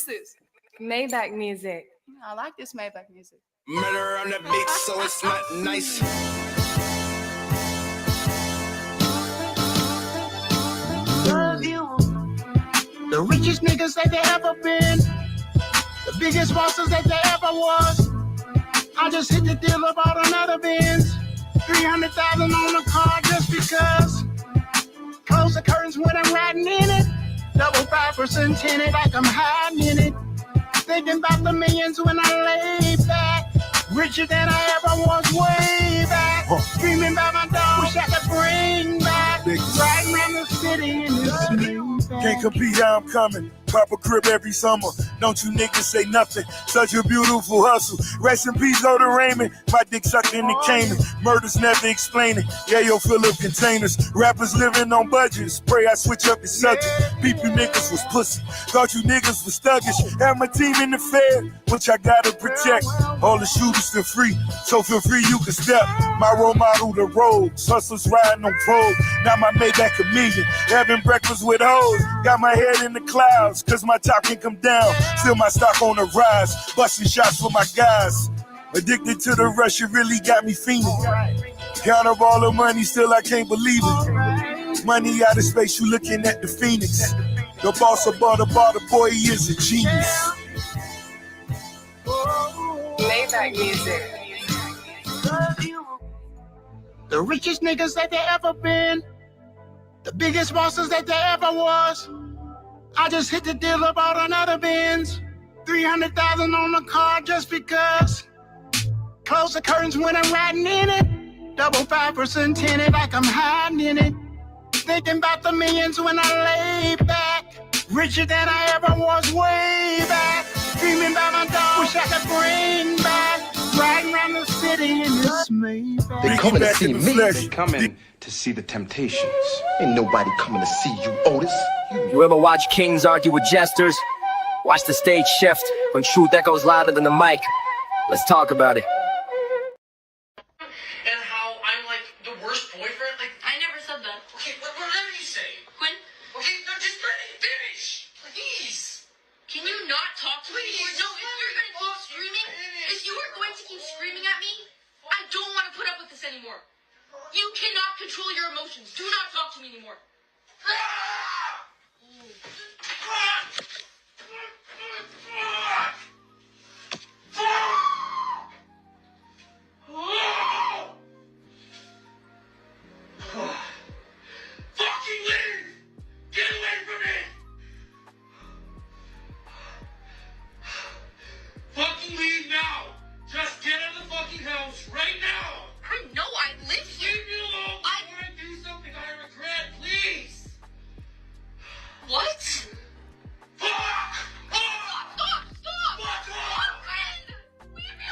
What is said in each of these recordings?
Narcissist. Maybach music. I like this Maybach music. Murder on the beat, so it's not nice. Love you. The richest niggas that they ever been. The biggest bosses that they ever was. I just hit the deal about another Benz. 300,000 on the car just because. Close the curtains when I'm riding in it. Double 5% tinted like I'm hiding in it. Thinking about the millions when I lay back. Richer than I ever was way back. Dreaming about my dog, wish I could bring back. Riding around the city in this Maybach. Can't compete how I'm coming. Proper crib every summer. Don't you niggas say nothing. Such a beautiful hustle. Rest in peace, go to Raymond. My dick sucked in the Cayman. Murders never explaining. Yeah, yo, fill up containers. Rappers living on budgets. Pray I switch up the subject. People niggas was pussy. Thought you niggas was thuggish. Have my team in the Fed, which I gotta protect. All the shooters still free, so feel free you can step. My role model, the road. Hustlers riding on probe. Now my Maybach a million. Having breakfast with hoes. Got my head in the clouds. Cause my top can come down, still my stock on the rise, busting shots for my guys. Addicted to the rush, it really got me fiending. Count up all the money, still I can't believe it. Money out of space, you looking at the Phoenix. The boss above the bar, the boy, he is a genius. Maybach music. The richest niggas that they ever been. The biggest bosses that they ever was. I just hit the deal about another Benz. 300,000 on the car just because. Close the curtains when I'm riding in it. Double 5% tinted like I'm hiding in it. Thinking about the millions when I lay back. Richer than I ever was way back. Dreaming about my dog, wish I could bring back. Riding around the city in this Maybach. They coming to see me. They coming to see the Temptations. Ain't nobody coming to see you, Otis. You ever watch kings argue with jesters? Watch the stage shift when truth echoes louder than the mic. Let's talk about it. And how I'm like the worst boyfriend? Like, I never said that. okay, whatever you say. Quinn, Okay, no, just let me finish. Please. can you not talk to me anymore? No, if you're gonna keep screaming, if you are going to keep screaming at me, I don't want to put up with this anymore. You cannot control your emotions. Do not talk to me anymore. Fucking leave! Get away from me! Fucking leave now! Just get out of the fucking house right now! I know I live here. Leave me alone! I want to do something I regret, please! What? Fuck! Stop! Fuck off! Quinn! Leave me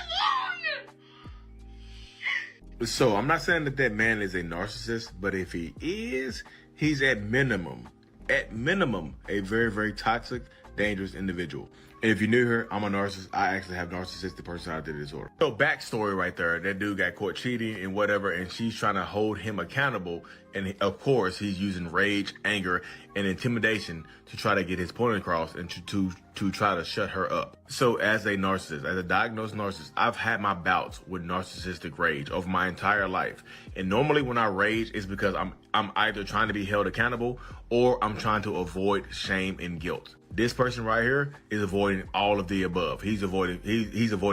alone! So I'm not saying that that man is a narcissist, but if he is, he's at minimum, a very, very toxic, dangerous individual. And if you're new here, I'm a narcissist. I actually have narcissistic personality disorder. So backstory right there, that dude got caught cheating and whatever, and she's trying to hold him accountable. And of course, he's using rage, anger, and intimidation to try to get his point across and to try to shut her up. So as a narcissist, as a diagnosed narcissist, I've had my bouts with narcissistic rage over my entire life. And normally when I rage, it's because I'm either trying to be held accountable or I'm trying to avoid shame and guilt. This person right here is avoiding all of the above. He's avoiding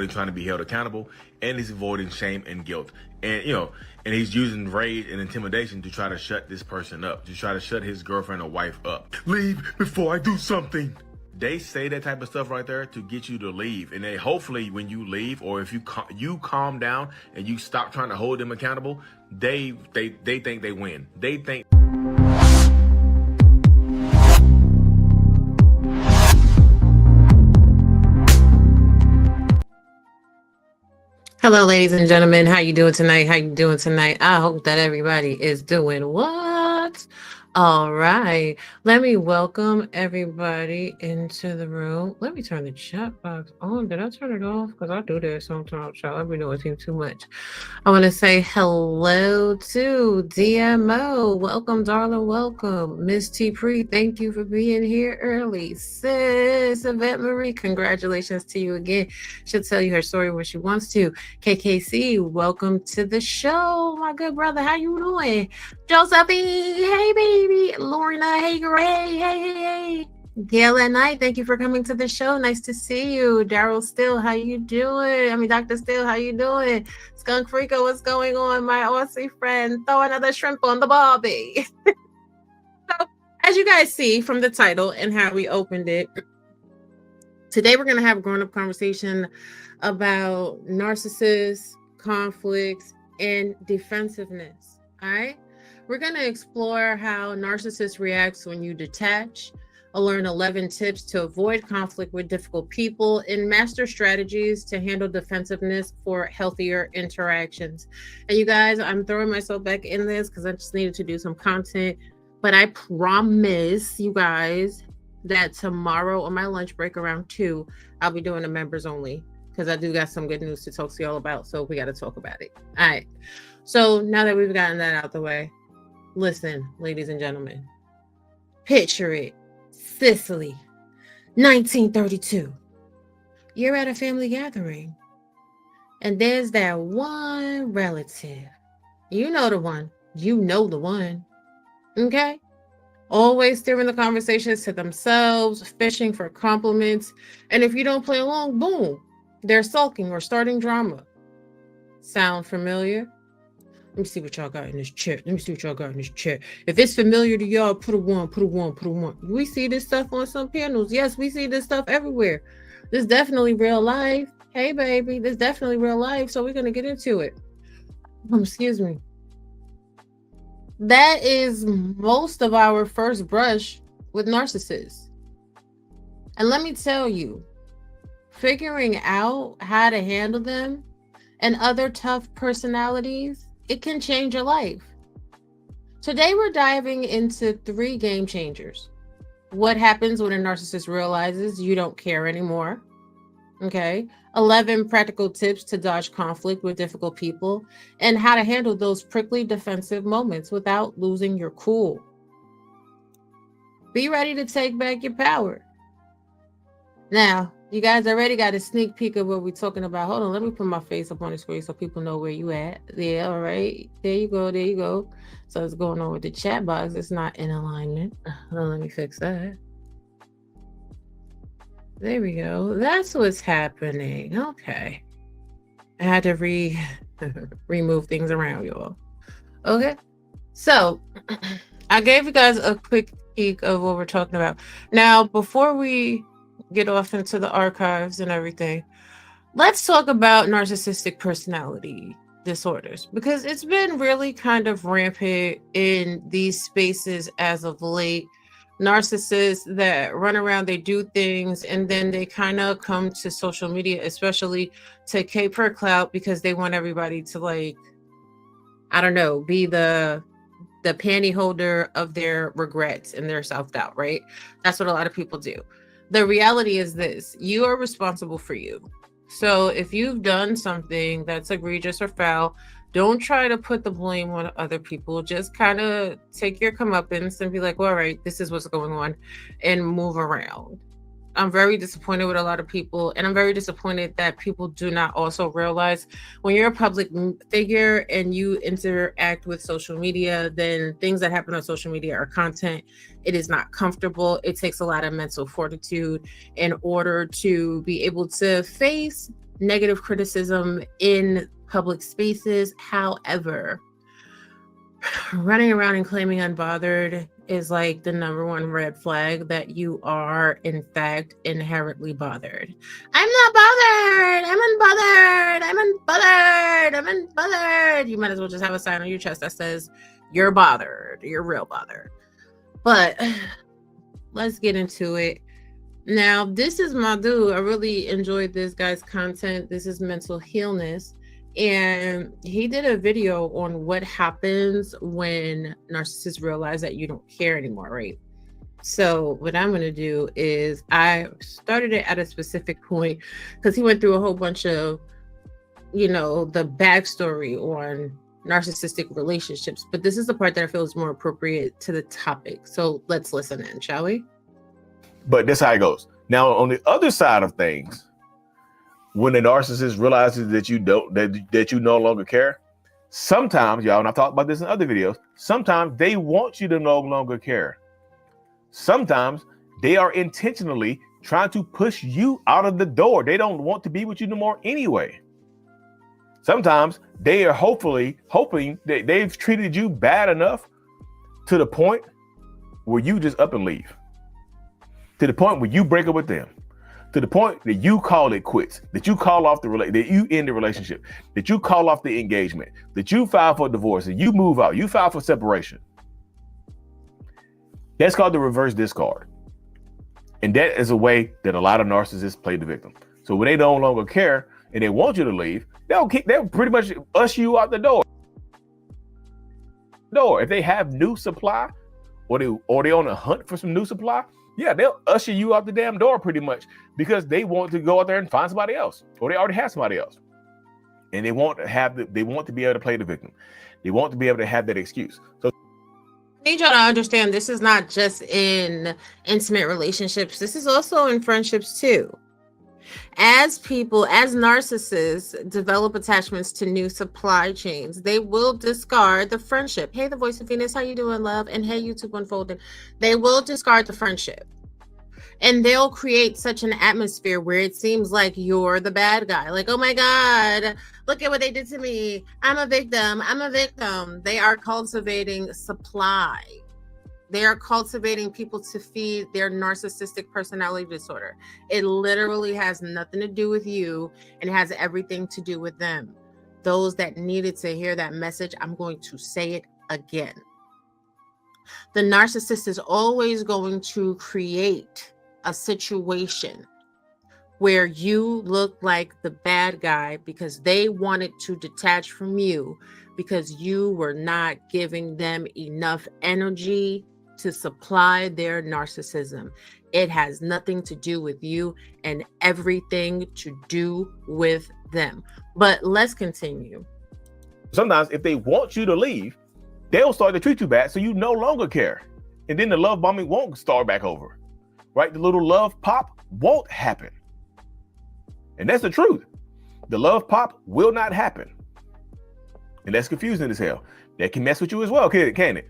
trying to be held accountable, and he's avoiding shame and guilt. And and he's using rage and intimidation to try to shut this person up, to try to shut his girlfriend or wife up. Leave before I do something. They say that type of stuff right there to get you to leave. And they hopefully when you leave, or if you calm down and you stop trying to hold them accountable, they think they win. They think. Hello, ladies and gentlemen. How you doing tonight? I hope that everybody is doing what? All right. Let me welcome everybody into the room. Let me turn the chat box on. Did I turn it off? Because I do that sometimes. Y'all let me know it seems too much. I want to say hello to DMO. Welcome, darling. Welcome. Miss T. Pre, thank you for being here early. Sis Yvette Marie, congratulations to you again. She'll tell you her story when she wants to. KKC, welcome to the show, my good brother. How you doing? Josephine, hey baby. Lorna, hey Gray, hey. Gail at Night, thank you for coming to the show. Nice to see you. Daryl Still, how you doing? I mean, Dr. Still, how you doing? Skunk Freako, what's going on? My Aussie friend, throw another shrimp on the barbie. So, as you guys see from the title and how we opened it, today we're going to have a grown-up conversation about narcissists, conflicts, and defensiveness. All right? We're going to explore how narcissist reacts when you detach. I'll learn 11 tips to avoid conflict with difficult people and master strategies to handle defensiveness for healthier interactions. And you guys, I'm throwing myself back in this because I just needed to do some content. But I promise you guys that tomorrow on my lunch break around 2, I'll be doing the members only because I do got some good news to talk to y'all about. So we got to talk about it. All right. So now that we've gotten that out the way, listen, ladies and gentlemen, picture it. Sicily, 1932. You're at a family gathering, and there's that one relative. You know the one. You know the one. Okay? Always steering the conversations to themselves, fishing for compliments, and if you don't play along, boom, they're sulking or starting drama. Sound familiar? Let me see what y'all got in this chat. If it's familiar to y'all, put a one. We see this stuff on some panels. Yes, we see this stuff everywhere. This is definitely real life. Hey, baby, this is definitely real life. So we're going to get into it. Excuse me. That is most of our first brush with narcissists. And let me tell you, figuring out how to handle them and other tough personalities, it can change your life. Today, we're diving into 3 game changers. What happens when a narcissist realizes you don't care anymore? Okay. 11 practical tips to dodge conflict with difficult people and how to handle those prickly defensive moments without losing your cool. Be ready to take back your power. Now, you guys already got a sneak peek of what we're talking about. Hold on, let me put my face up on the screen so people know where you at. Yeah, all right. There you go. So it's going on with the chat box. It's not in alignment. Hold on, let me fix that. There we go. That's what's happening. Okay. I had to remove things around, y'all. Okay. So I gave you guys a quick peek of what we're talking about. Now, before we get off into the archives and everything, let's talk about narcissistic personality disorders, because it's been really kind of rampant in these spaces as of late. Narcissists that run around, they do things, and then they kind of come to social media, especially to caper clout, because they want everybody to, like, I don't know, be the panty holder of their regrets and their self-doubt, right? That's what a lot of people do. The reality is this: you are responsible for you. So if you've done something that's egregious or foul, don't try to put the blame on other people. Just kind of take your comeuppance and be like, well, all right, this is what's going on, and move around. I'm very disappointed with a lot of people, and I'm very disappointed that people do not also realize when you're a public figure and you interact with social media, then things that happen on social media are content. It is not comfortable. It takes a lot of mental fortitude in order to be able to face negative criticism in public spaces. However, running around and claiming unbothered is like the #1 red flag that you are in fact inherently bothered. I'm not bothered. I'm unbothered. You might as well just have a sign on your chest that says you're bothered. You're real bothered. But let's get into it. Now, this is my dude. I really enjoyed this guy's content. This is Mental Healness. And he did a video on what happens when narcissists realize that you don't care anymore, right? So what I'm going to do is I started it at a specific point because he went through a whole bunch of, the backstory on narcissistic relationships. But this is the part that I feel is more appropriate to the topic. So let's listen in, shall we? But that's how it goes. Now, on the other side of things, when the narcissist realizes that you don't, that you no longer care, sometimes, y'all, and I've talked about this in other videos, sometimes they want you to no longer care. Sometimes they are intentionally trying to push you out of the door. They don't want to be with you no more anyway. Sometimes they are hoping that they've treated you bad enough to the point where you just up and leave. To the point where you break up with them. To the point that you call it quits, that you call off that you end the relationship, that you call off the engagement, that you file for divorce, and you move out, you file for separation. That's called the reverse discard. And that is a way that a lot of narcissists play the victim. So when they no longer care and they want you to leave, they'll pretty much usher you out the door. If they have new supply or they on a hunt for some new supply, yeah, they'll usher you out the damn door pretty much because they want to go out there and find somebody else, or they already have somebody else. And they want to be able to play the victim. They want to be able to have that excuse. So I need y'all to understand this is not just in intimate relationships. This is also in friendships too. As narcissists develop attachments to new supply chains, they will discard the friendship. Hey, the voice of Venus, how you doing, love? And hey, YouTube Unfolded. They will discard the friendship. And they'll create such an atmosphere where it seems like you're the bad guy. Like, oh my God, look at what they did to me. I'm a victim. They are cultivating supply. They are cultivating people to feed their narcissistic personality disorder. It literally has nothing to do with you and has everything to do with them. Those that needed to hear that message, I'm going to say it again. The narcissist is always going to create a situation where you look like the bad guy because they wanted to detach from you because you were not giving them enough energy to supply their narcissism. It has nothing to do with you and everything to do with them. But let's continue. Sometimes if they want you to leave, they'll start to treat you bad so you no longer care. And then the love bombing won't start back over, right? The little love pop won't happen. And that's the truth. The love pop will not happen. And that's confusing as hell. That can mess with you as well, can it?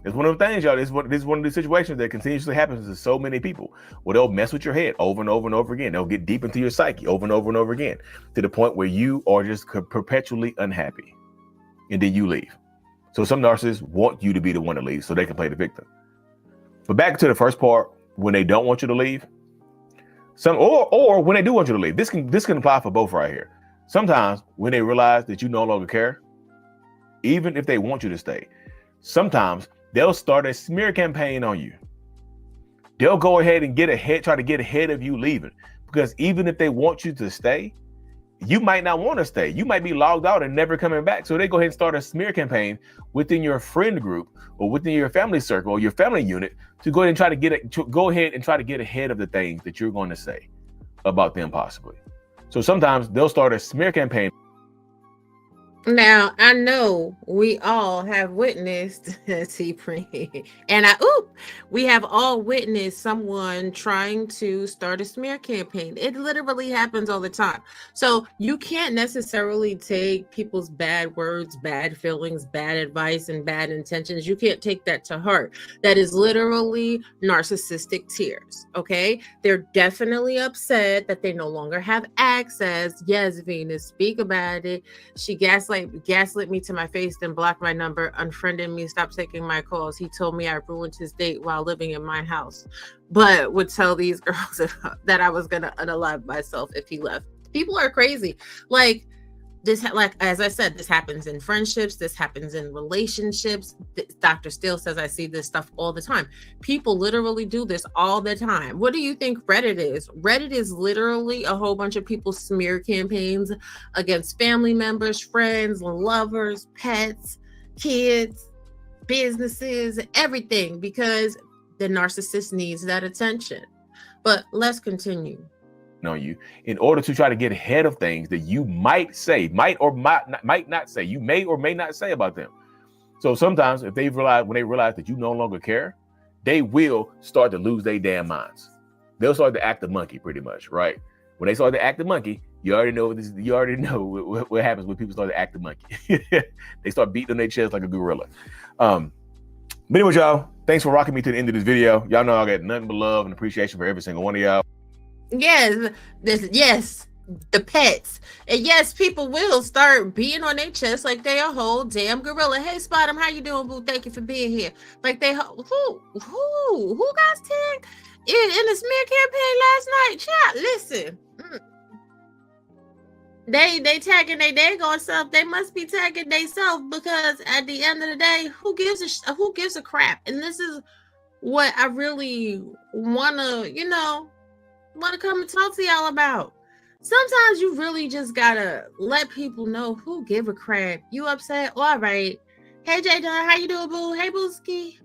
It's one of the things, y'all. This is one of the situations that continuously happens to so many people. Well, they'll mess with your head over and over and over again. They'll get deep into your psyche over and over and over again to the point where you are just perpetually unhappy. And then you leave. So some narcissists want you to be the one to leave so they can play the victim. But back to the first part, when they don't want you to leave, or when they do want you to leave, this can apply for both right here. Sometimes when they realize that you no longer care, even if they want you to stay, sometimes they'll start a smear campaign on you. They'll go ahead and try to get ahead of you leaving, because even if they want you to stay, you might not want to stay. You might be logged out and never coming back. So they go ahead and start a smear campaign within your friend group or within your family circle or your family unit to go ahead and try to get ahead of the things that you're going to say about them possibly. So sometimes they'll start a smear campaign. Now, I know we all have witnessed, we have all witnessed someone trying to start a smear campaign. It literally happens all the time. So you can't necessarily take people's bad words, bad feelings, bad advice, and bad intentions. You can't take that to heart. That is literally narcissistic tears, okay? They're definitely upset that they no longer have access. Yes, Venus, speak about it. She gaslit me to my face, then blocked my number, unfriended me, stopped taking my calls. He told me I ruined his date while living in my house, but would tell these girls that I was going to unalive myself if he left. People are crazy. Like, like as I said, this happens in friendships, this happens in relationships. Dr. Steele says I see this stuff all the time. People literally do this all the time. What do you think Reddit is? Reddit is literally a whole bunch of people smear campaigns against family members, friends, lovers, pets, kids, businesses, everything, because the narcissist needs that attention. But let's continue. On you in order to try to get ahead of things that you might say, might not say, you may or may not say about them. So sometimes if when they realize that you no longer care, they will start to lose their damn minds. They'll start to act the monkey pretty much, right? When they start to act the monkey, you already know what happens when people start to act the monkey. They start beating on their chest like a gorilla. But anyway, y'all, thanks for rocking me to the end of this video. Y'all know I got nothing but love and appreciation for every single one of y'all. Yes, the pets. And yes, people will start being on their chest like they a whole damn gorilla. Hey, Spot'em, how you doing, boo? Thank you for being here. Like they, who got tagged in the smear campaign last night? Chat, listen. They tagging they daggone self. They must be tagging they self, because at the end of the day, who gives a crap? And this is what I really wanna come and talk to y'all about. Sometimes you really just gotta let people know who give a crap. You upset? All right. Hey, J Dunn, how you doing, boo? Hey, Booski.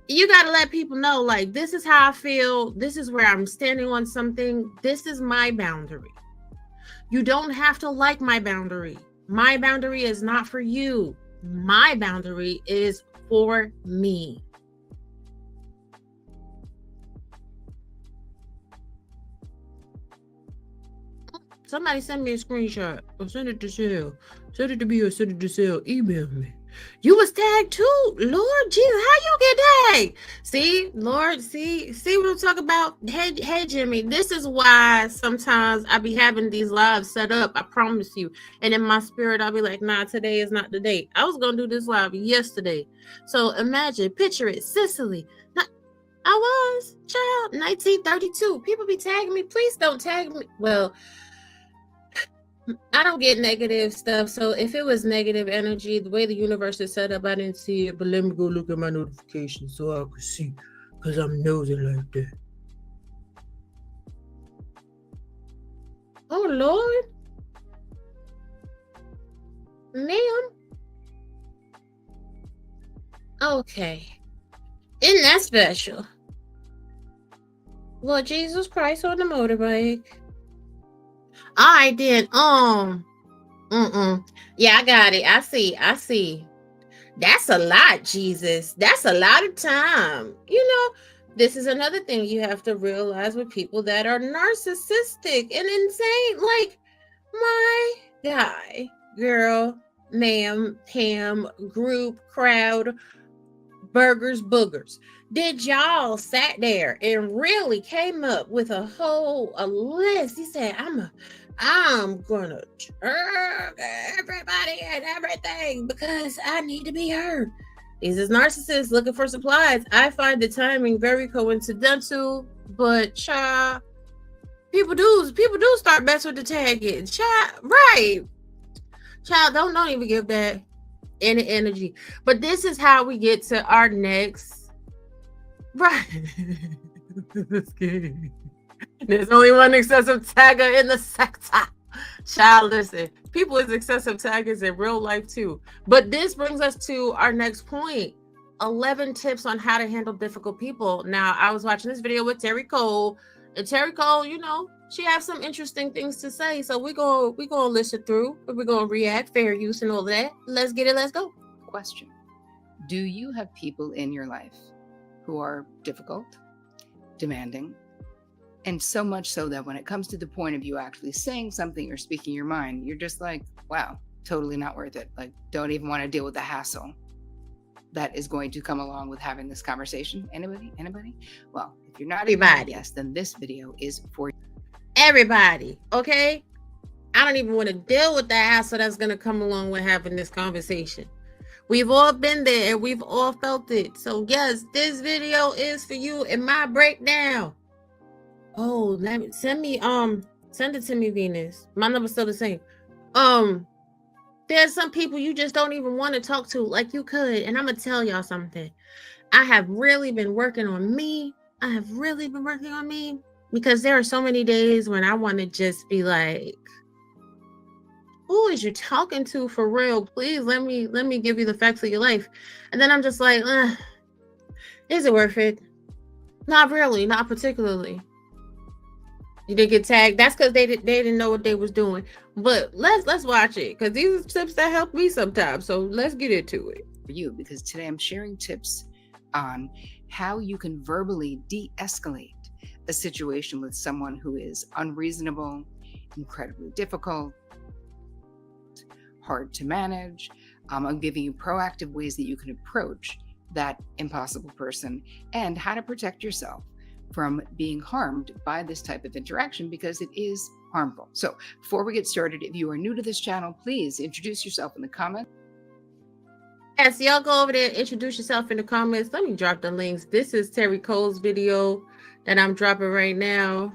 You gotta let people know, like, this is how I feel. This is where I'm standing on something. This is my boundary. You don't have to like my boundary. My boundary is not for you. My boundary is for me. Somebody send me a screenshot or send it to Shell. Send it to me or send it to Shell. Email me. You was tagged too. Lord Jesus, how you get tagged? See, Lord, see what I'm talking about? Hey, Jimmy, this is why sometimes I be having these lives set up, I promise you. And in my spirit, I'll be like, nah, today is not the day. I was going to do this live yesterday. So imagine, picture it, Sicily. I was, child, 1932. People be tagging me. Please don't tag me. Well, I don't get negative stuff. So if it was negative energy, the way the universe is set up, I didn't see it. But let me go look at my notifications so I can see, because I'm nosy like that. Oh, Lord. Ma'am. Okay. Isn't that special? Lord Jesus Christ on the motorbike. All right, then. Yeah, I got it. I see. That's a lot, Jesus. That's a lot of time. This is another thing you have to realize with people that are narcissistic and insane. Like my guy, girl, ma'am, Pam, group, crowd, burgers, boogers. Did y'all sat there and really came up with a list? He said, I'm gonna turn everybody and everything because I need to be heard. These is narcissists looking for supplies. I find the timing very coincidental, but child, people do start messing with the tagging. Child, right? Child, don't even give that any energy. But this is how we get to our next. Right. There's only one excessive tagger in the sector. Child, listen. People is excessive taggers in real life too. But this brings us to our next point. 11 tips on how to handle difficult people. Now, I was watching this video with Terry Cole. And Terry Cole, she has some interesting things to say. So we're gonna listen through. We're gonna react, fair use, and all that. Let's get it. Let's go. Question. Do you have people in your life who are difficult, demanding, and so much so that when it comes to the point of you actually saying something or speaking your mind, you're just like, wow, totally not worth it. Like, don't even want to deal with the hassle that is going to come along with having this conversation? Anybody? Well, if you're not a guest, then this video is for everybody. Okay, I don't even want to deal with the hassle that's going to come along with having this conversation. We've all been there and we've all felt it. So yes, this video is for you in my breakdown. Oh, send it to me, Venus. My number's still the same. There's some people you just don't even want to talk to like you could. And I'm going to tell y'all something. I have really been working on me. Because there are so many days when I want to just be like, who is you talking to for real? Please let me give you the facts of your life. And then I'm just like, is it worth it? Not really, not particularly. You didn't get tagged. That's because they didn't know what they was doing. But let's watch it, because these are tips that help me sometimes. So let's get into it. For you, because today I'm sharing tips on how you can verbally de-escalate a situation with someone who is unreasonable, incredibly difficult, hard to manage. I'm giving you proactive ways that you can approach that impossible person and how to protect yourself from being harmed by this type of interaction, because it is harmful. So before we get started, if you are new to this channel, please introduce yourself in the comments. Yes, y'all go over there, introduce yourself in the comments. Let me drop the links. This is Terry Cole's video that I'm dropping right now.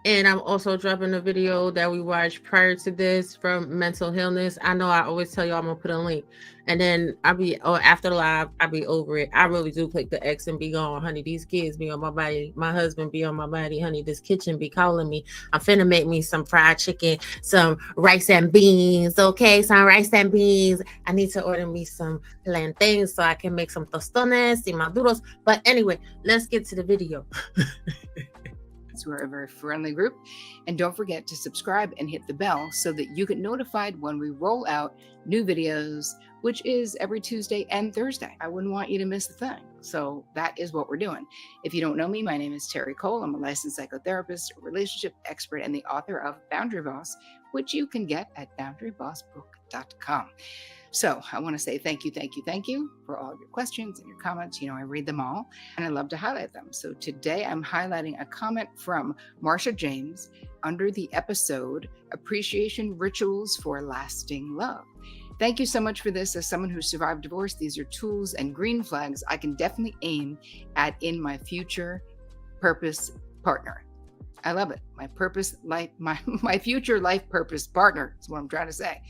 And I'm also dropping a video that we watched prior to this from Mental Illness. I know I always tell you I'm gonna put a link, and then after the live, I'll be over it. I really do click the X and be gone, honey. These kids be on my body. My husband be on my body, honey. This kitchen be calling me. I'm finna make me some fried chicken, some rice and beans, okay? Some rice and beans. I need to order me some plantains so I can make some tostones y maduros. But anyway, let's get to the video. We're a very friendly group, and don't forget to subscribe and hit the bell so that you get notified when we roll out new videos, which is every Tuesday and Thursday. I wouldn't want you to miss a thing. So that is what we're doing. If you don't know me, my name is Terry Cole. I'm a licensed psychotherapist, a relationship expert, and the author of Boundary Boss, which you can get at boundarybossbook.com. So I want to say thank you for all of your questions and your comments. You know, I read them all and I love to highlight them. So today I'm highlighting a comment from Marsha James under the episode Appreciation Rituals for Lasting Love. Thank you so much for this. As someone who survived divorce, these are tools and green flags I can definitely aim at in my future purpose partner. I love it. My future life purpose partner is what I'm trying to say.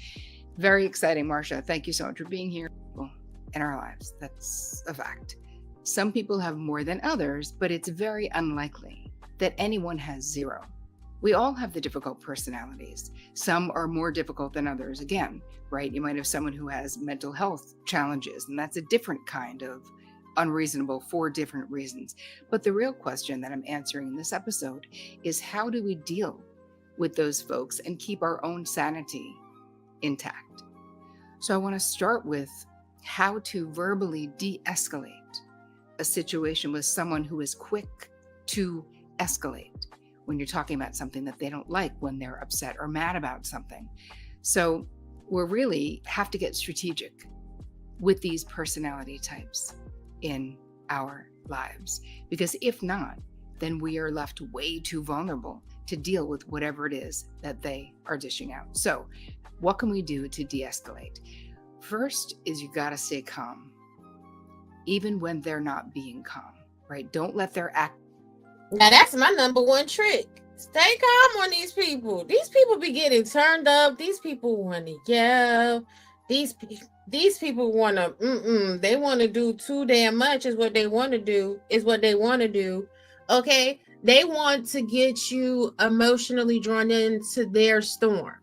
Very exciting, Marsha. Thank you so much for being here in our lives. That's a fact. Some people have more than others, but it's very unlikely that anyone has zero. We all have the difficult personalities. Some are more difficult than others. Again, right? You might have someone who has mental health challenges, and that's a different kind of unreasonable for different reasons. But the real question that I'm answering in this episode is, how do we deal with those folks and keep our own sanity intact? So I want to start with how to verbally de-escalate a situation with someone who is quick to escalate when you're talking about something that they don't like, when they're upset or mad about something. So we really have to get strategic with these personality types in our lives, because if not, then we are left way too vulnerable to deal with whatever it is that they are dishing out. So what can we do to de-escalate? First is you got to stay calm, even when they're not being calm, right? Don't let their act. Now that's my number one trick. Stay calm on these people. These people be getting turned up. These people want to yell. These people want to, they want to do too damn much is what they want to do, Okay? They want to get you emotionally drawn into their storm.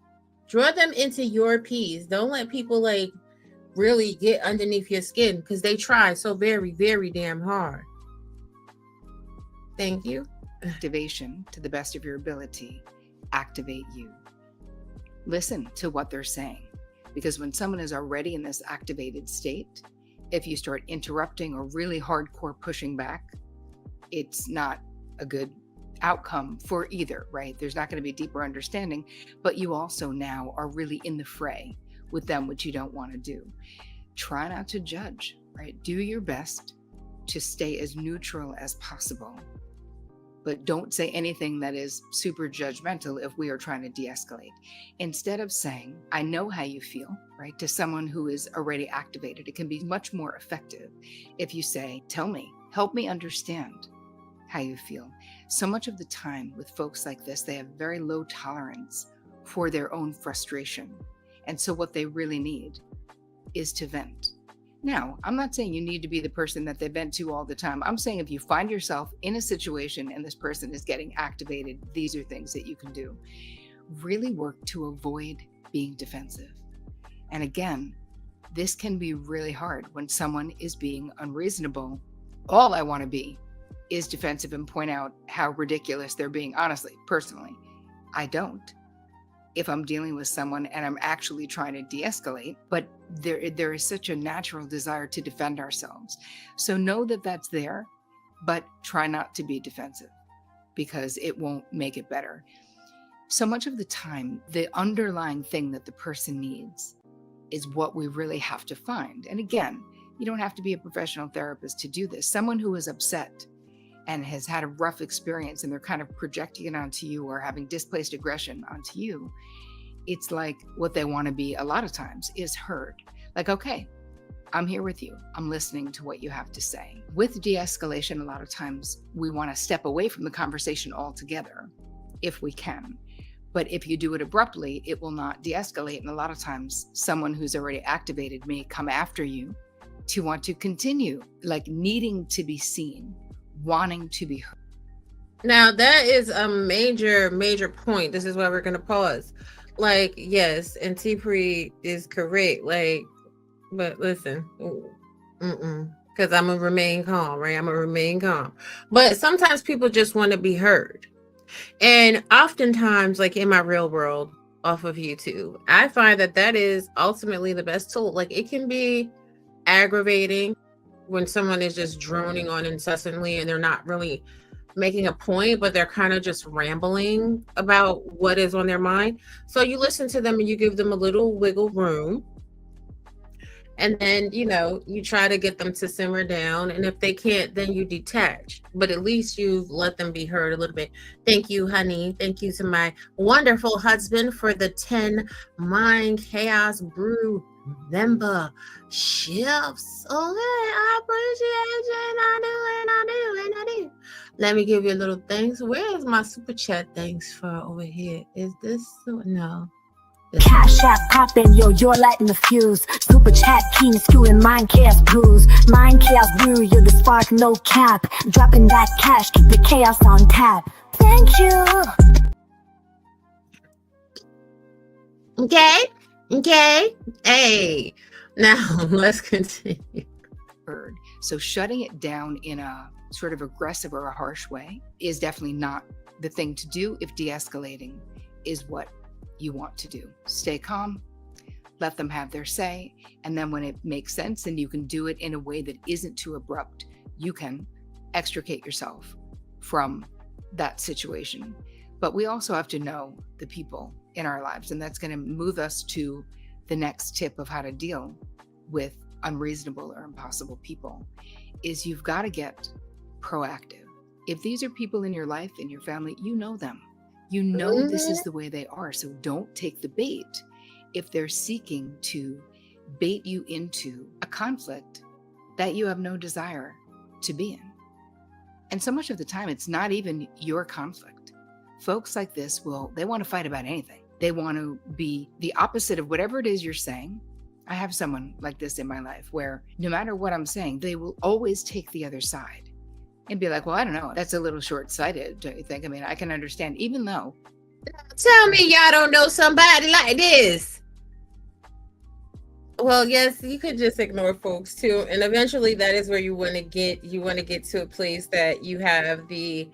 Draw them into your peace. Don't let people like really get underneath your skin, because they try so very, very damn hard. Thank you. Activation to the best of your ability. Activate you. Listen to what they're saying, because when someone is already in this activated state, if you start interrupting or really hardcore pushing back, it's not a good outcome for either, right? There's not going to be deeper understanding, but you also now are really in the fray with them, which you don't want to do. Try not to judge, right? Do your best to stay as neutral as possible, but don't say anything that is super judgmental if we are trying to de-escalate. Instead of saying, I know how you feel, right, to someone who is already activated, it can be much more effective if you say, tell me, help me understand how you feel. So much of the time with folks like this, they have very low tolerance for their own frustration. And so what they really need is to vent. Now, I'm not saying you need to be the person that they vent to all the time. I'm saying if you find yourself in a situation and this person is getting activated, these are things that you can do. Really work to avoid being defensive. And again, this can be really hard when someone is being unreasonable. All I want to be is defensive and point out how ridiculous they're being. Honestly, personally, I don't. If I'm dealing with someone and I'm actually trying to de-escalate, but there is such a natural desire to defend ourselves. So know that that's there, but try not to be defensive because it won't make it better. So much of the time, the underlying thing that the person needs is what we really have to find. And again, you don't have to be a professional therapist to do this. Someone who is upset and has had a rough experience and they're kind of projecting it onto you or having displaced aggression onto you, it's like what they want to be a lot of times is heard. Like, okay, I'm here with you. I'm listening to what you have to say. With de-escalation, a lot of times we want to step away from the conversation altogether if we can. But if you do it abruptly, it will not de-escalate. And a lot of times someone who's already activated may come after you to want to continue, like needing to be seen, wanting to be heard. Now that is a major point. This is why we're going to pause. Like, yes, and T-Pre is correct. Like, but listen, because I'm going to remain calm, right? I'm going to remain calm. But sometimes people just want to be heard. And oftentimes, like in my real world off of YouTube, I find that is ultimately the best tool. Like, it can be aggravating when someone is just droning on incessantly and they're not really making a point, but they're kind of just rambling about what is on their mind. So you listen to them and you give them a little wiggle room. And then, you know, you try to get them to simmer down. And if they can't, then you detach. But at least you've let them be heard a little bit. Thank you, honey. Thank you to my wonderful husband for the 10 Mind Chaos Brew memberships. Okay, I appreciate you. And I do. Let me give you a little thanks. Where is my super chat thanks for over here? Is this? No. Cash app poppin', yo, you're lighting the fuse. Super chat keen skewing mind chaos brews. Mind chaos brew, you're the spark, no cap. Dropping that cash, keep the chaos on tap. Thank you. Okay. Hey, now let's continue. So shutting it down in a sort of aggressive or a harsh way is definitely not the thing to do if de-escalating is what you want to do. Stay calm, let them have their say, and then when it makes sense and you can do it in a way that isn't too abrupt, you can extricate yourself from that situation. But we also have to know the people in our lives, and that's going to move us to the next tip of how to deal with unreasonable or impossible people, is you've got to get proactive. If these are people in your life, in your family, you know them. You know this is the way they are, so don't take the bait if they're seeking to bait you into a conflict that you have no desire to be in. And so much of the time, it's not even your conflict. Folks like this they want to fight about anything. They want to be the opposite of whatever it is you're saying. I have someone like this in my life where no matter what I'm saying, they will always take the other side. And be like, well, I don't know. That's a little short-sighted, don't you think? I mean, I can understand, even though. Tell me y'all don't know somebody like this. Well, yes, you could just ignore folks too. And eventually that is where you want to get. You want to get to a place that you have the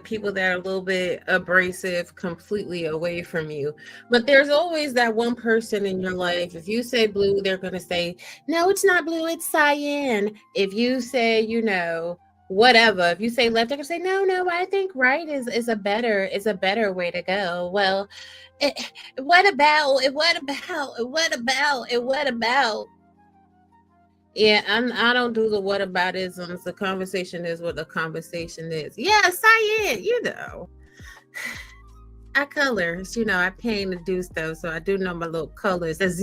people that are a little bit abrasive completely away from you. But there's always that one person in your life. If you say blue, they're going to say, no, it's not blue, it's cyan. If you say, whatever, if you say left, they're gonna say no, I think right is a better way to go. Well, what about yeah, I don't do the whataboutisms. The conversation is what the conversation is. Yes, I am. I colors, I paint and do stuff, so I do know my little colors as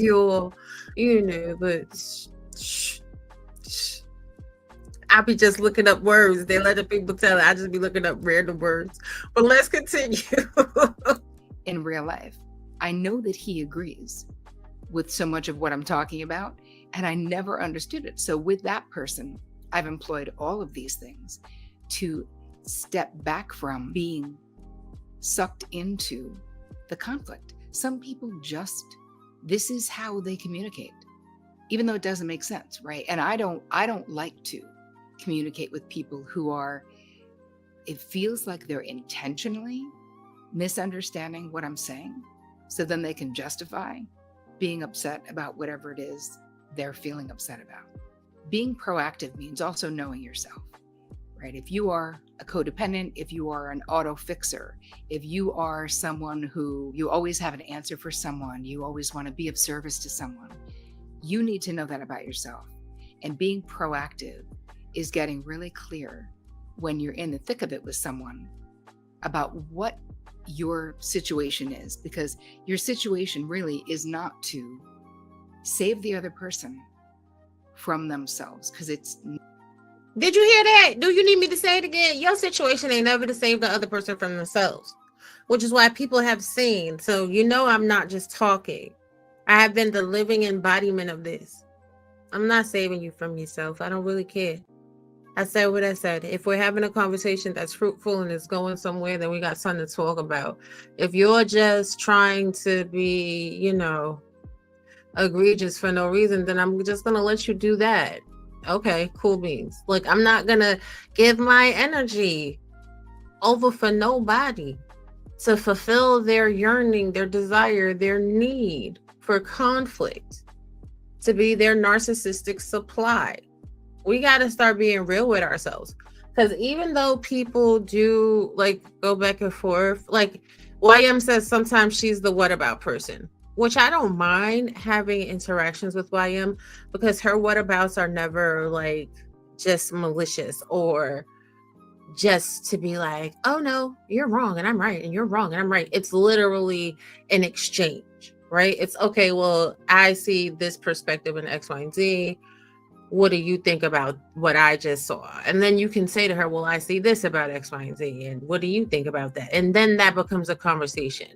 but I be just looking up words. They let the people tell it. I just be looking up random words. But let's continue. In real life, I know that he agrees with so much of what I'm talking about, and I never understood it. So with that person, I've employed all of these things to step back from being sucked into the conflict. Some people this is how they communicate, even though it doesn't make sense, right? And I don't like to communicate with people who it feels like they're intentionally misunderstanding what I'm saying, so then they can justify being upset about whatever it is they're feeling upset about. Being proactive means also knowing yourself, right? If you are a codependent, if you are an auto fixer, if you are someone who you always have an answer for someone, you always want to be of service to someone, you need to know that about yourself. And being proactive is getting really clear when you're in the thick of it with someone about what your situation is, because your situation really is not to save the other person from themselves, because it's. Did you hear that? Do you need me to say it again? Your situation ain't never to save the other person from themselves, which is why people have seen. So I'm not just talking. I have been the living embodiment of this. I'm not saving you from yourself. I don't really care. I said what I said. If we're having a conversation that's fruitful and it's going somewhere, then we got something to talk about. If you're just trying to be, egregious for no reason, then I'm just going to let you do that. Okay, cool beans. Like, I'm not going to give my energy over for nobody to fulfill their yearning, their desire, their need for conflict, to be their narcissistic supply. We got to start being real with ourselves, because even though people do go back and forth, like YM says sometimes she's the what about person, which I don't mind having interactions with YM, because her whatabouts are never just malicious or just to be like, oh no, you're wrong and I'm right, and you're wrong and I'm right. It's literally an exchange, right? It's okay, well, I see this perspective in X, Y, and Z. What do you think about what I just saw? And then you can say to her, well, I see this about X, Y, and Z. And what do you think about that? And then that becomes a conversation.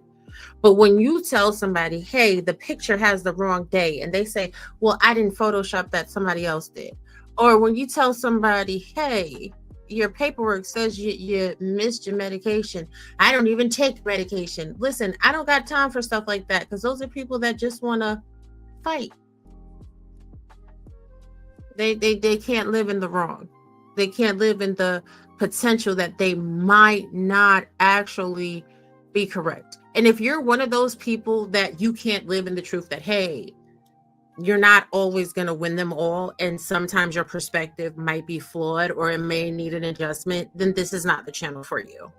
But when you tell somebody, hey, the picture has the wrong day, and they say, well, I didn't Photoshop that, somebody else did. Or when you tell somebody, hey, your paperwork says you missed your medication. I don't even take medication. Listen, I don't got time for stuff like that, because those are people that just want to fight. They can't live in the wrong. They can't live in the potential that they might not actually be correct. And if you're one of those people that you can't live in the truth that, hey, you're not always going to win them all, and sometimes your perspective might be flawed or it may need an adjustment, then this is not the channel for you.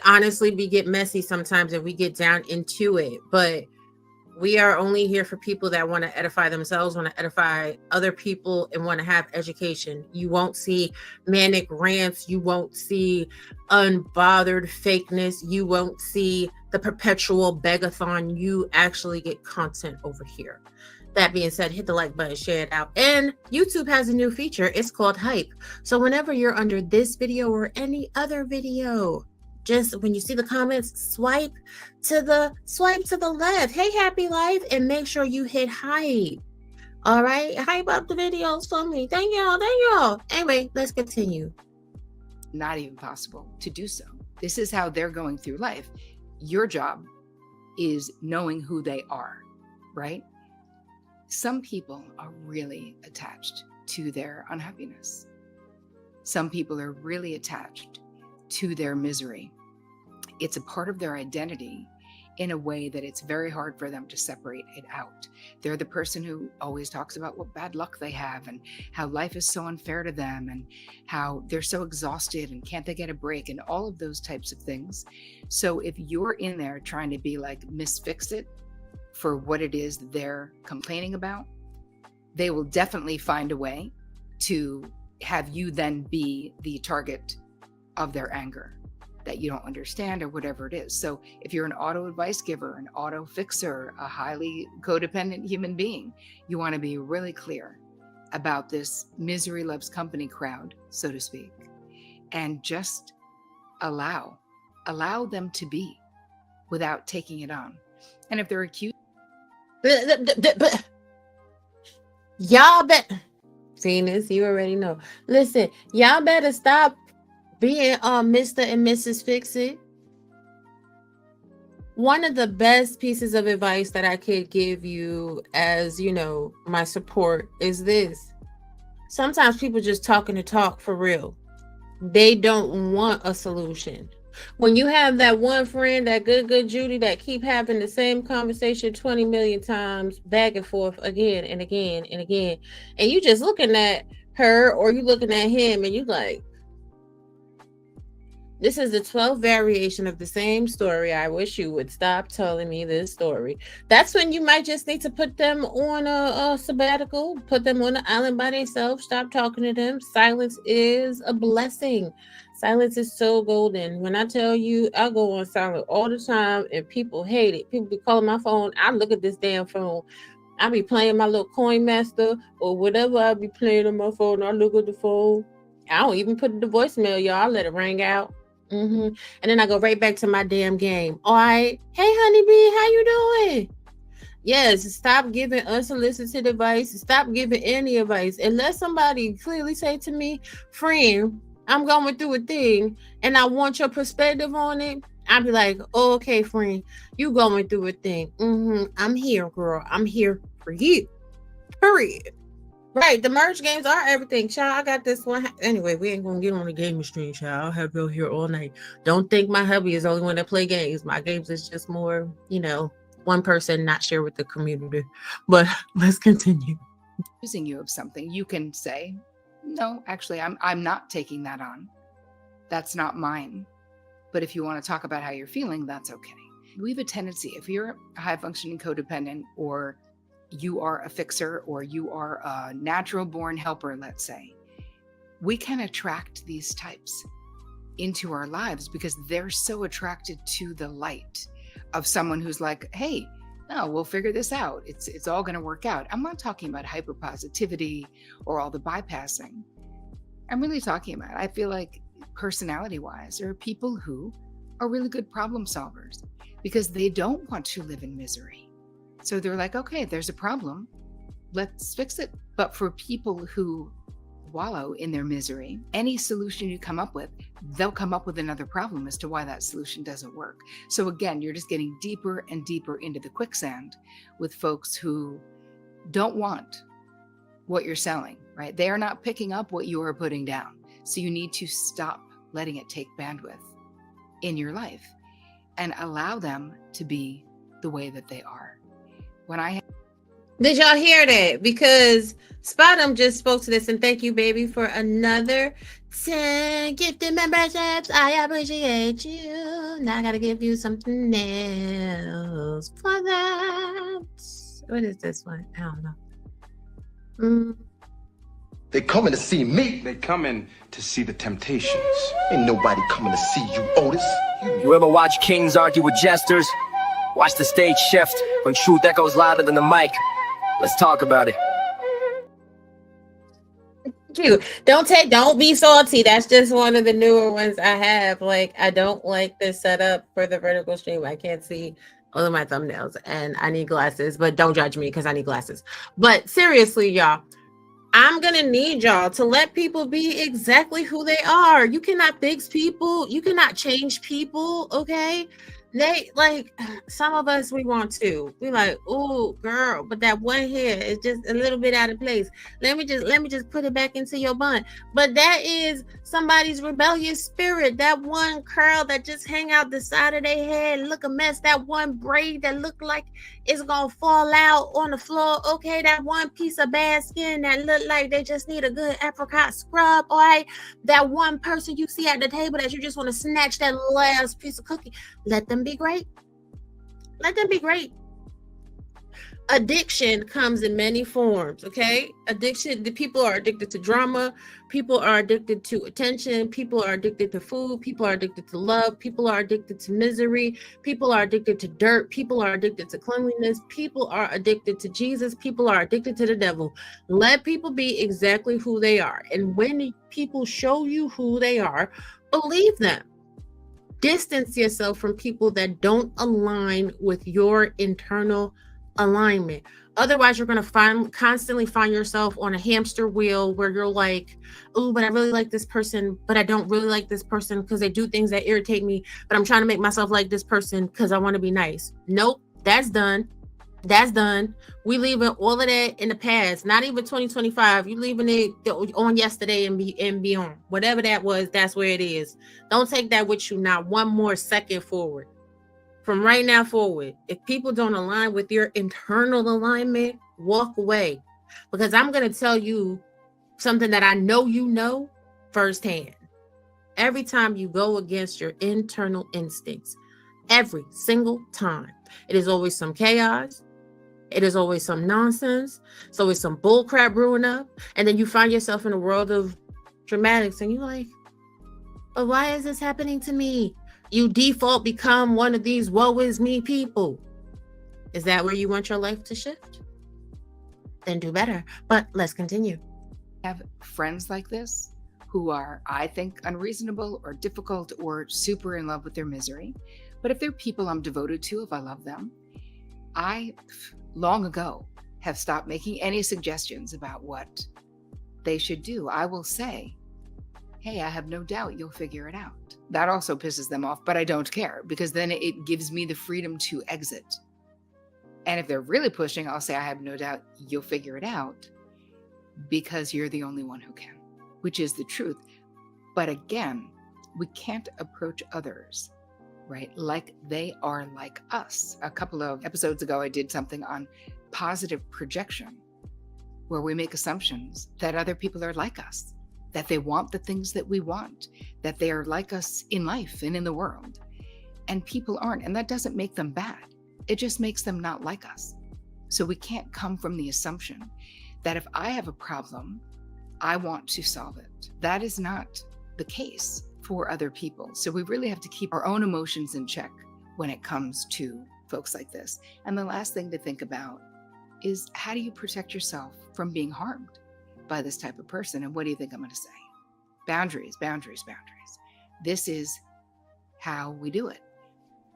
Honestly, we get messy sometimes and we get down into it, but we are only here for people that want to edify themselves, want to edify other people, and want to have education. You won't see manic rants. You won't see unbothered fakeness. You won't see the perpetual begathon. You actually get content over here. That being said, hit the like button, share it out. And YouTube has a new feature. It's called Hype. So whenever you're under this video or any other video, just when you see the comments, swipe to the left. Hey, happy life, and make sure you hit hype. All right, hype up the videos for me. Thank y'all. Anyway, let's continue. Not even possible to do so. This is how they're going through life. Your job is knowing who they are, right? Some people are really attached to their unhappiness. Some people are really attached to their misery. It's a part of their identity in a way that it's very hard for them to separate it out. They're the person who always talks about what bad luck they have and how life is so unfair to them and how they're so exhausted and can't they get a break and all of those types of things. So if you're in there trying to be like Miss Fix-It for what it is they're complaining about, they will definitely find a way to have you then be the target of their anger that you don't understand or whatever it is. So if you're an auto advice giver, an auto fixer, a highly codependent human being, you want to be really clear about this misery loves company crowd, so to speak, and just allow them to be without taking it on. And if they're accused, y'all bet. Seen this, you already know. Listen, y'all better stop being Mr. and Mrs. Fix-It. One of the best pieces of advice that I could give you as, my support is this. Sometimes people just talking to talk for real. They don't want a solution. When you have that one friend, that good Judy, that keep having the same conversation 20 million times back and forth again and again and again, and you just looking at her or you looking at him and you like, this is the 12th variation of the same story. I wish you would stop telling me this story. That's when you might just need to put them on a sabbatical, put them on an island by themselves, stop talking to them. Silence is a blessing. Silence is so golden. When I tell you, I go on silent all the time and people hate it. People be calling my phone. I look at this damn phone. I be playing my little coin master or whatever I be playing on my phone. I look at the phone. I don't even put it to voicemail, y'all. I let it ring out. And then I go right back to my damn game. All right. Hey, honeybee, how you doing? Yes, stop giving unsolicited advice. Stop giving any advice. Unless somebody clearly say to me, friend, I'm going through a thing and I want your perspective on it. I'll be like, oh, okay, friend, you going through a thing. I'm here, girl. I'm here for you. Period. Right, the merge games are everything, child. I got this one. Anyway, we ain't gonna get on the gaming stream, child. I'll have you here all night. Don't think my hubby is the only one that play games. My games is just more, one person not share with the community. But let's continue. accusing you of something, you can say, no, actually, I'm not taking that on. That's not mine. But if you want to talk about how you're feeling, that's okay. We have a tendency, if you're a high functioning codependent, or you are a fixer, or you are a natural born helper, let's say, we can attract these types into our lives because they're so attracted to the light of someone who's like, hey, no, we'll figure this out. It's all going to work out. I'm not talking about hyperpositivity or all the bypassing. I'm really talking about, I feel like personality wise, there are people who are really good problem solvers because they don't want to live in misery. So they're like, okay, there's a problem, let's fix it. But for people who wallow in their misery, any solution you come up with, they'll come up with another problem as to why that solution doesn't work. So again, you're just getting deeper and deeper into the quicksand with folks who don't want what you're selling, right? They are not picking up what you are putting down. So you need to stop letting it take bandwidth in your life and allow them to be the way that they are. Did y'all hear that? Because Spotum just spoke to this, and thank you, baby, for another 10 gifted memberships. I appreciate you. Now I gotta give you something else for that. What is this one? I don't know. They coming to see me. They coming to see the Temptations. Ain't nobody coming to see you, Otis. You ever watch kings argue with jesters? Watch the stage shift when truth echoes louder than the mic. Let's talk about it. Cute. Don't be salty. That's just one of the newer ones I have. Like, I don't like this setup for the vertical stream. I can't see all of my thumbnails and I need glasses, but don't judge me because I need glasses. But seriously, y'all, I'm going to need y'all to let people be exactly who they are. You cannot fix people. You cannot change people, okay? They, like, some of us, we want to. We like, oh, girl, but that one hair is just a little bit out of place. Let me just put it back into your bun. But that is somebody's rebellious spirit. That one curl that just hang out the side of their head, look a mess. That one braid that look like it's gonna fall out on the floor. Okay, that one piece of bad skin that look like they just need a good apricot scrub. All right, that one person you see at the table that you just want to snatch that last piece of cookie. Let them be great. Let them be great. Addiction comes in many forms, okay? Addiction, the people are addicted to drama, people are addicted to attention, people are addicted to food, people are addicted to love, people are addicted to misery, people are addicted to dirt, people are addicted to cleanliness, people are addicted to Jesus, people are addicted to the devil. Let people be exactly who they are. And when people show you who they are, believe them. Distance yourself from people that don't align with your internal alignment. Otherwise, you're going to constantly find yourself on a hamster wheel where you're like, oh, but I really like this person, but I don't really like this person because they do things that irritate me, but I'm trying to make myself like this person because I want to be nice. Nope, that's done. That's done. We leaving all of that in the past. Not even 2025. You leaving it on yesterday and beyond. Whatever that was, that's where it is. Don't take that with you not one more second forward. From right now forward, if people don't align with your internal alignment, walk away. Because I'm going to tell you something that I know you know firsthand. Every time you go against your internal instincts, every single time, it is always some chaos. It is always some nonsense. It's always some bull crap brewing up. And then you find yourself in a world of dramatics and you're like, but why is this happening to me? You default become one of these woe is me people. Is that where you want your life to shift? Then do better. But let's continue. Have friends like this who are, I think, unreasonable or difficult or super in love with their misery. But if they're people I'm devoted to, if I love them, I long ago have stopped making any suggestions about what they should do. I will say, hey, I have no doubt you'll figure it out. That also pisses them off, but I don't care because then it gives me the freedom to exit. And if they're really pushing, I'll say, I have no doubt you'll figure it out because you're the only one who can, which is the truth. But again, we can't approach others, right, like they are like us. A couple of episodes ago, I did something on positive projection, where we make assumptions that other people are like us, that they want the things that we want, that they are like us in life and in the world. And people aren't, and that doesn't make them bad. It just makes them not like us. So we can't come from the assumption that if I have a problem, I want to solve it. That is not the case for other people. So we really have to keep our own emotions in check when it comes to folks like this. And the last thing to think about is, how do you protect yourself from being harmed by this type of person? And what do you think I'm going to say? Boundaries, boundaries, boundaries. This is how we do it.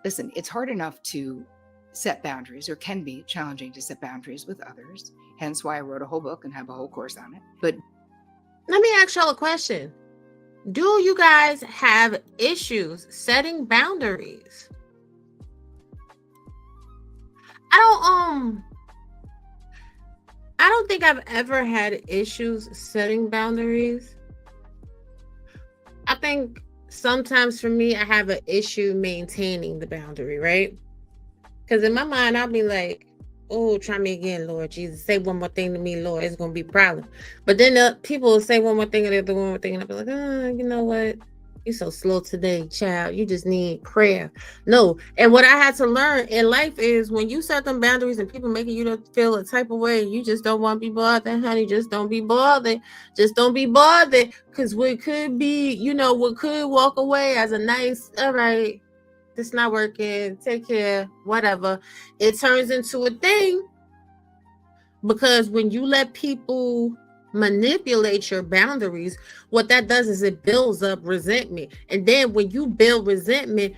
Listen, it's hard enough to set boundaries, or can be challenging to set boundaries with others. Hence why I wrote a whole book and have a whole course on it. But let me ask y'all a question. Do you guys have issues setting boundaries? I don't think I've ever had issues setting boundaries. I think sometimes for me, I have an issue maintaining the boundary, right? Because in my mind, I'll be like, oh, try me again, Lord Jesus. Say one more thing to me, Lord. It's going to be a problem. But then people will say one more thing, and they'll do one more thing, and I'll be like, you know what? You're so slow today, child. You just need prayer. No. And what I had to learn in life is when you set them boundaries and people making you feel a type of way, you just don't want to be bothered, honey. Just don't be bothered. Just don't be bothered. Because what could be, what could walk away as a nice, all right, this not working, take care, whatever. It turns into a thing. Because when you let people manipulate your boundaries, what that does is it builds up resentment. And then when you build resentment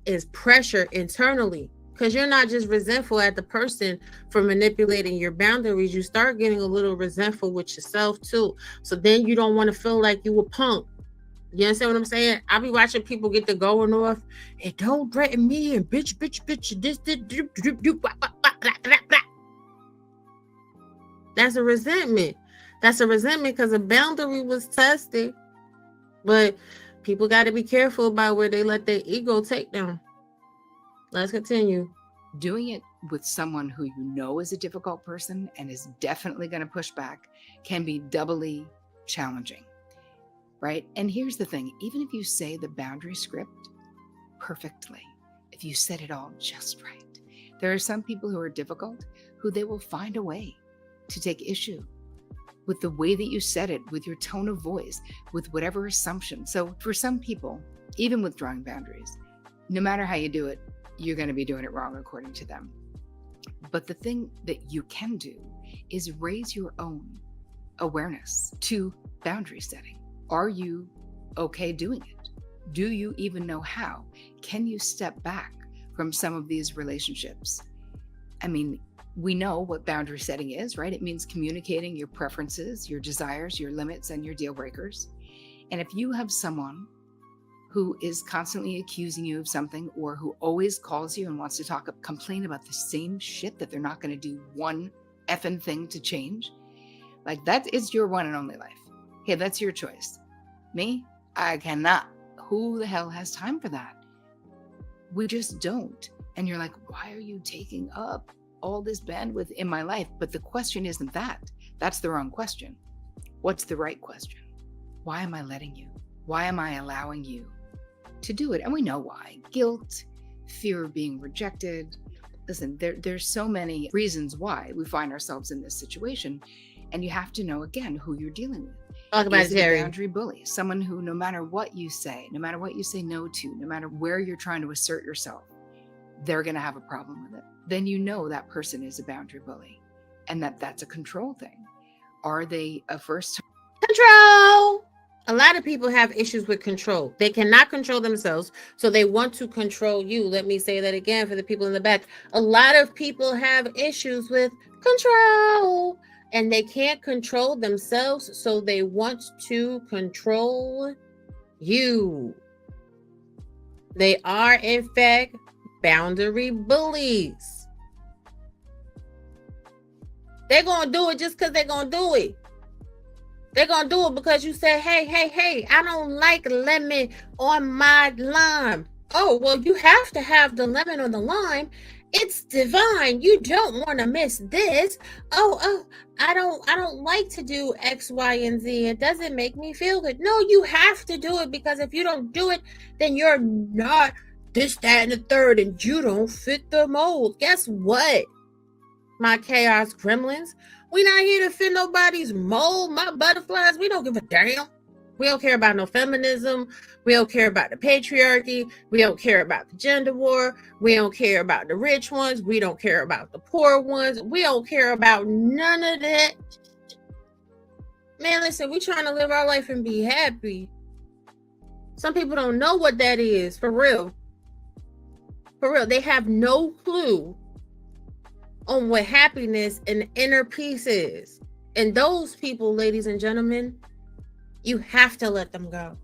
is pressure internally, because you're not just resentful at the person for manipulating your boundaries. You start getting a little resentful with yourself too. So then you don't want to feel like you a punk. You understand what I'm saying? I be watching people get to going off and don't threaten me and bitch, this. That's a resentment. That's a resentment because a boundary was tested. But people got to be careful about where they let their ego take them. Let's continue. Doing it with someone who you know is a difficult person and is definitely going to push back can be doubly challenging, right? And here's the thing. Even if you say the boundary script perfectly, if you said it all just right, there are some people who are difficult who they will find a way to take issue with the way that you said it, with your tone of voice, with whatever assumption. So for some people, even with drawing boundaries, no matter how you do it, you're going to be doing it wrong according to them. But the thing that you can do is raise your own awareness to boundary setting. Are you okay doing it? Do you even know how? Can you step back from some of these relationships? I mean, we know what boundary setting is, right? It means communicating your preferences, your desires, your limits, and your deal breakers. And if you have someone who is constantly accusing you of something, or who always calls you and wants to complain about the same shit that they're not going to do one effing thing to change, like that is your one and only life. Okay, that's your choice. Me, I cannot. Who the hell has time for that? We just don't. And you're like, why are you taking up all this bandwidth in my life? But the question isn't that. That's the wrong question. What's the right question? Why am I letting you? Why am I allowing you to do it? And we know why. Guilt, fear of being rejected. Listen, there's so many reasons why we find ourselves in this situation. And you have to know, again, who you're dealing with. Talk about Is it Terry. a boundary bully? Someone who, no matter what you say no to, no matter where you're trying to assert yourself, they're going to have a problem with it. Then you know that person is a boundary bully, and that's a control thing. Are they a first time? Control. A lot of people have issues with control. They cannot control themselves, so they want to control you. Let me say that again for the people in the back. A lot of people have issues with control, and they can't control themselves, so they want to control you. They are, in fact, boundary bullies. They're going to do it just because they're going to do it. They're going to do it because you say, hey, I don't like lemon on my lime. Oh, well, you have to have the lemon on the lime. It's divine. You don't want to miss this. Oh, I don't like to do X, Y, and Z. It doesn't make me feel good. No, you have to do it, because if you don't do it, then you're not this, that, and the third, and you don't fit the mold. Guess what, my chaos gremlins? We're not here to fit nobody's mold. My butterflies, we don't give a damn. We don't care about no feminism. We don't care about the patriarchy. We don't care about the gender war. We don't care about the rich ones. We don't care about the poor ones. We don't care about none of that. Man, listen, we're trying to live our life and be happy. Some people don't know what that is, for real. For real, they have no clue on what happiness and inner peace is. And those people, ladies and gentlemen, you have to let them go.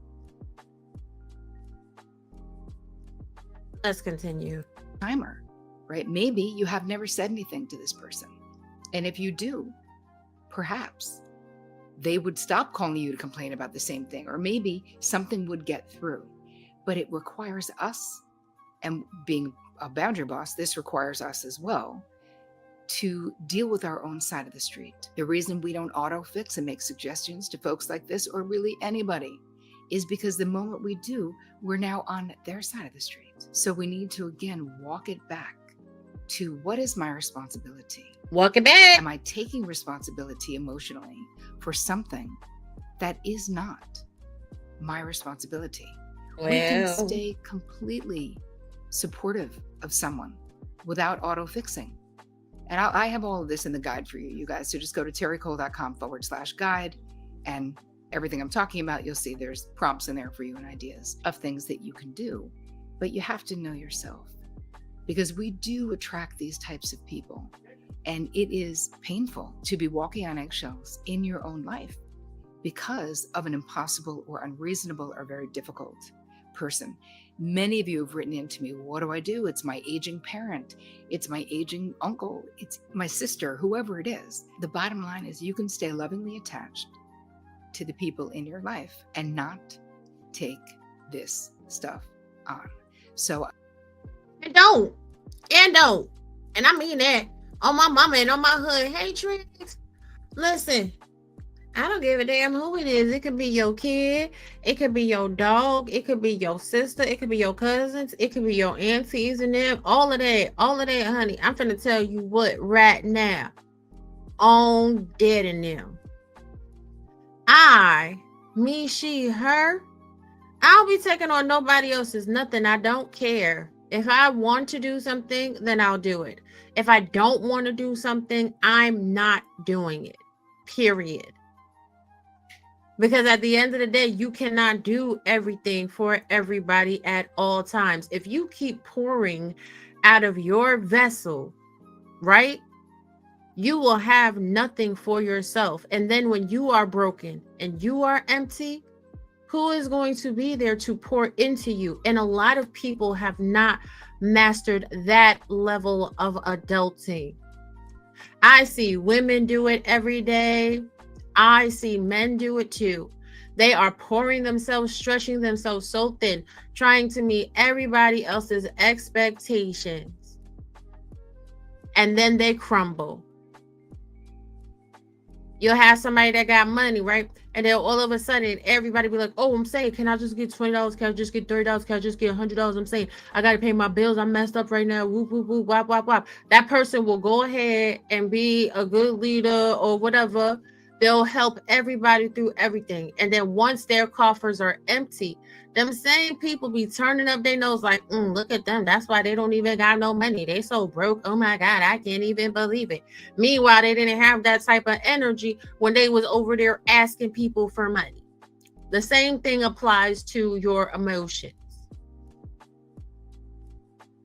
Let's continue. Timer, right? Maybe you have never said anything to this person. And if you do, perhaps they would stop calling you to complain about the same thing, or maybe something would get through. But it requires us, and being a boundary boss, this requires us as well, to deal with our own side of the street. The reason we don't auto-fix and make suggestions to folks like this, or really anybody, is because the moment we do, we're now on their side of the street. So we need to, again, walk it back to, what is my responsibility? Walk it back. Am I taking responsibility emotionally for something that is not my responsibility? Well, we can stay completely supportive of someone without auto-fixing. And I have all of this in the guide for you guys. So just go to terrycole.com/guide, and everything I'm talking about, you'll see there's prompts in there for you and ideas of things that you can do. But you have to know yourself, because we do attract these types of people. And it is painful to be walking on eggshells in your own life because of an impossible or unreasonable or very difficult person. Many of you have written into me, what do I do? It's my aging parent. It's my aging uncle. It's my sister, whoever it is. The bottom line is, you can stay lovingly attached to the people in your life and not take this stuff on. So And don't. And I mean that on my mama and on my hood. Hey, Trix, listen, I don't give a damn who it is. It could be your kid. It could be your dog. It could be your sister. It could be your cousins. It could be your aunties and them. All of that, honey. I'm finna tell you what right now. On dead in them. Me, she, her. I'll be taking on nobody else's nothing. I don't care. If I want to do something, then I'll do it. If I don't want to do something, I'm not doing it. Period. Because at the end of the day, you cannot do everything for everybody at all times. If you keep pouring out of your vessel, right, you will have nothing for yourself. And then when you are broken and you are empty, who is going to be there to pour into you? And a lot of people have not mastered that level of adulting. I see women do it every day. I see men do it too. They are pouring themselves, stretching themselves so thin, trying to meet everybody else's expectations. And then they crumble. You'll have somebody that got money, right? And then all of a sudden, everybody be like, oh, I'm saying, can I just get $20? Can I just get $30? Can I just get $100? I'm saying, I got to pay my bills. I'm messed up right now. Whoop, whoop, whoop, wop, wop, wop. That person will go ahead and be a good leader or whatever. They'll help everybody through everything. And then once their coffers are empty, them same people be turning up their nose like, look at them. That's why they don't even got no money. They so broke. Oh my God, I can't even believe it. Meanwhile, they didn't have that type of energy when they was over there asking people for money. The same thing applies to your emotions.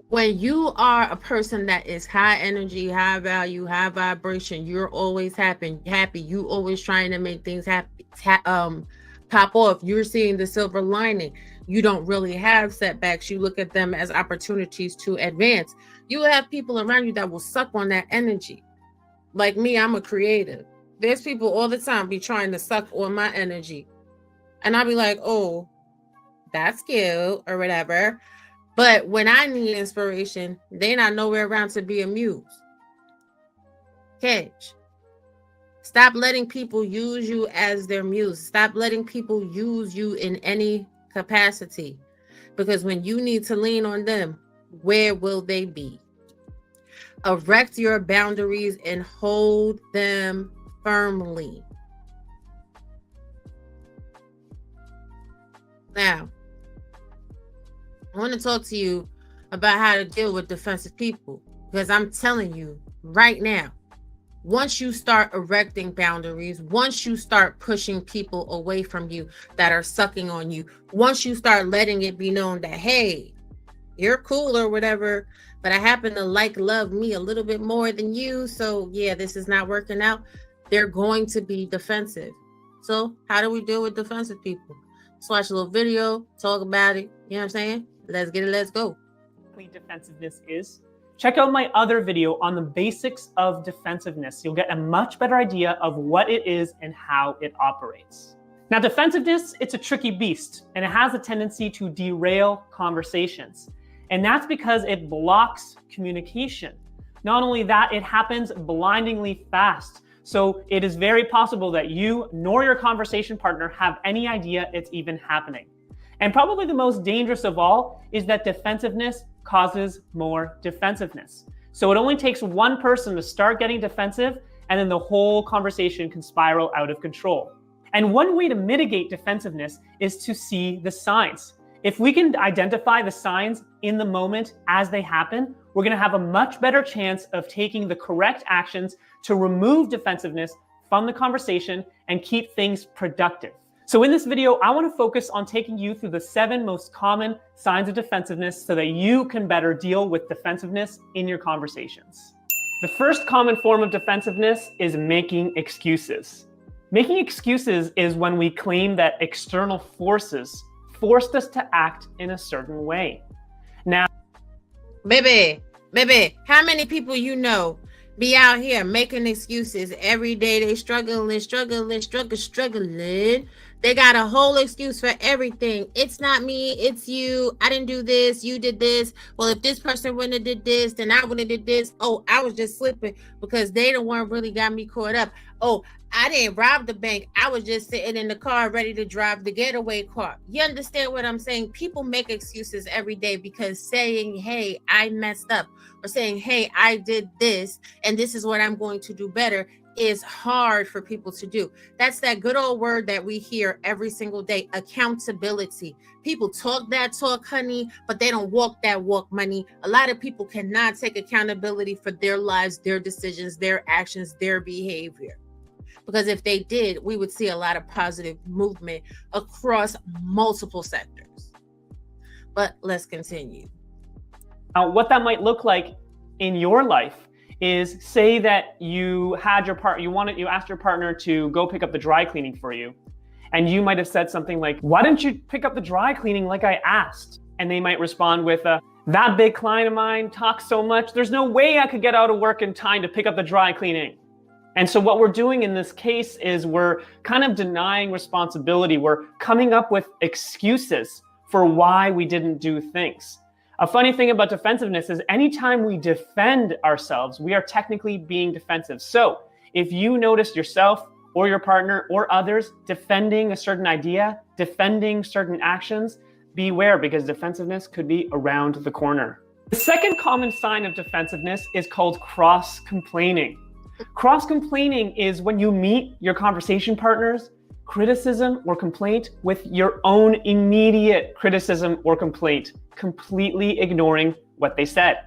When you are a person that is high energy, high value, high vibration, you're always happy. You always trying to make things pop off. You're seeing the silver lining. You don't really have setbacks. You look at them as opportunities to advance. You have people around you that will suck on that energy. Like me, I'm a creative. There's people all the time be trying to suck on my energy. And I'll be like, oh, that's cute or whatever. But when I need inspiration, they're not nowhere around to be amused. Catch. Stop letting people use you as their muse. Stop letting people use you in any capacity. Because when you need to lean on them, where will they be? Erect your boundaries and hold them firmly. Now, I want to talk to you about how to deal with defensive people, because I'm telling you right now, once you start erecting boundaries, once you start pushing people away from you that are sucking on you, once you start letting it be known that, hey, you're cool or whatever, but I happen to love me a little bit more than you, so yeah, this is not working out, they're going to be defensive. So how do we deal with defensive people? Let's watch a little video, talk about it, you know what I'm saying? Let's get it, let's go. Defensiveness is. Check out my other video on the basics of defensiveness. You'll get a much better idea of what it is and how it operates. Now, defensiveness, it's a tricky beast, and it has a tendency to derail conversations. And that's because it blocks communication. Not only that, it happens blindingly fast. So it is very possible that you nor your conversation partner have any idea it's even happening. And probably the most dangerous of all is that defensiveness causes more defensiveness. So it only takes one person to start getting defensive, and then the whole conversation can spiral out of control. And one way to mitigate defensiveness is to see the signs. If we can identify the signs in the moment as they happen, we're going to have a much better chance of taking the correct actions to remove defensiveness from the conversation and keep things productive. So in this video, I want to focus on taking you through the 7 most common signs of defensiveness so that you can better deal with defensiveness in your conversations. The first common form of defensiveness is making excuses. Making excuses is when we claim that external forces forced us to act in a certain way. Now, baby, how many people you know be out here making excuses every day? They struggling. They got a whole excuse for everything. It's not me, it's you. I didn't do this, you did this. Well, if this person wouldn't have did this, then I wouldn't have did this. Oh, I was just slipping because they the one really got me caught up. Oh, I didn't rob the bank. I was just sitting in the car ready to drive the getaway car. You understand what I'm saying? People make excuses every day because saying, hey, I messed up, or saying, hey, I did this, and this is what I'm going to do better, is hard for people to do. That's that good old word that we hear every single day, accountability. People talk that talk, honey, but they don't walk that walk, money. A lot of people cannot take accountability for their lives, their decisions, their actions, their behavior. Because if they did, we would see a lot of positive movement across multiple sectors. But let's continue. Now, what that might look like in your life is, say that you had your you asked your partner to go pick up the dry cleaning for you. And you might have said something like, why didn't you pick up the dry cleaning like I asked? And they might respond with, that big client of mine talks so much, there's no way I could get out of work in time to pick up the dry cleaning. And so what we're doing in this case is we're kind of denying responsibility. We're coming up with excuses for why we didn't do things. A funny thing about defensiveness is anytime we defend ourselves, we are technically being defensive. So if you notice yourself or your partner or others defending a certain idea, defending certain actions, beware, because defensiveness could be around the corner. The second common sign of defensiveness is called cross-complaining. Cross-complaining is when you meet your conversation partner's criticism or complaint with your own immediate criticism or complaint, completely ignoring what they said.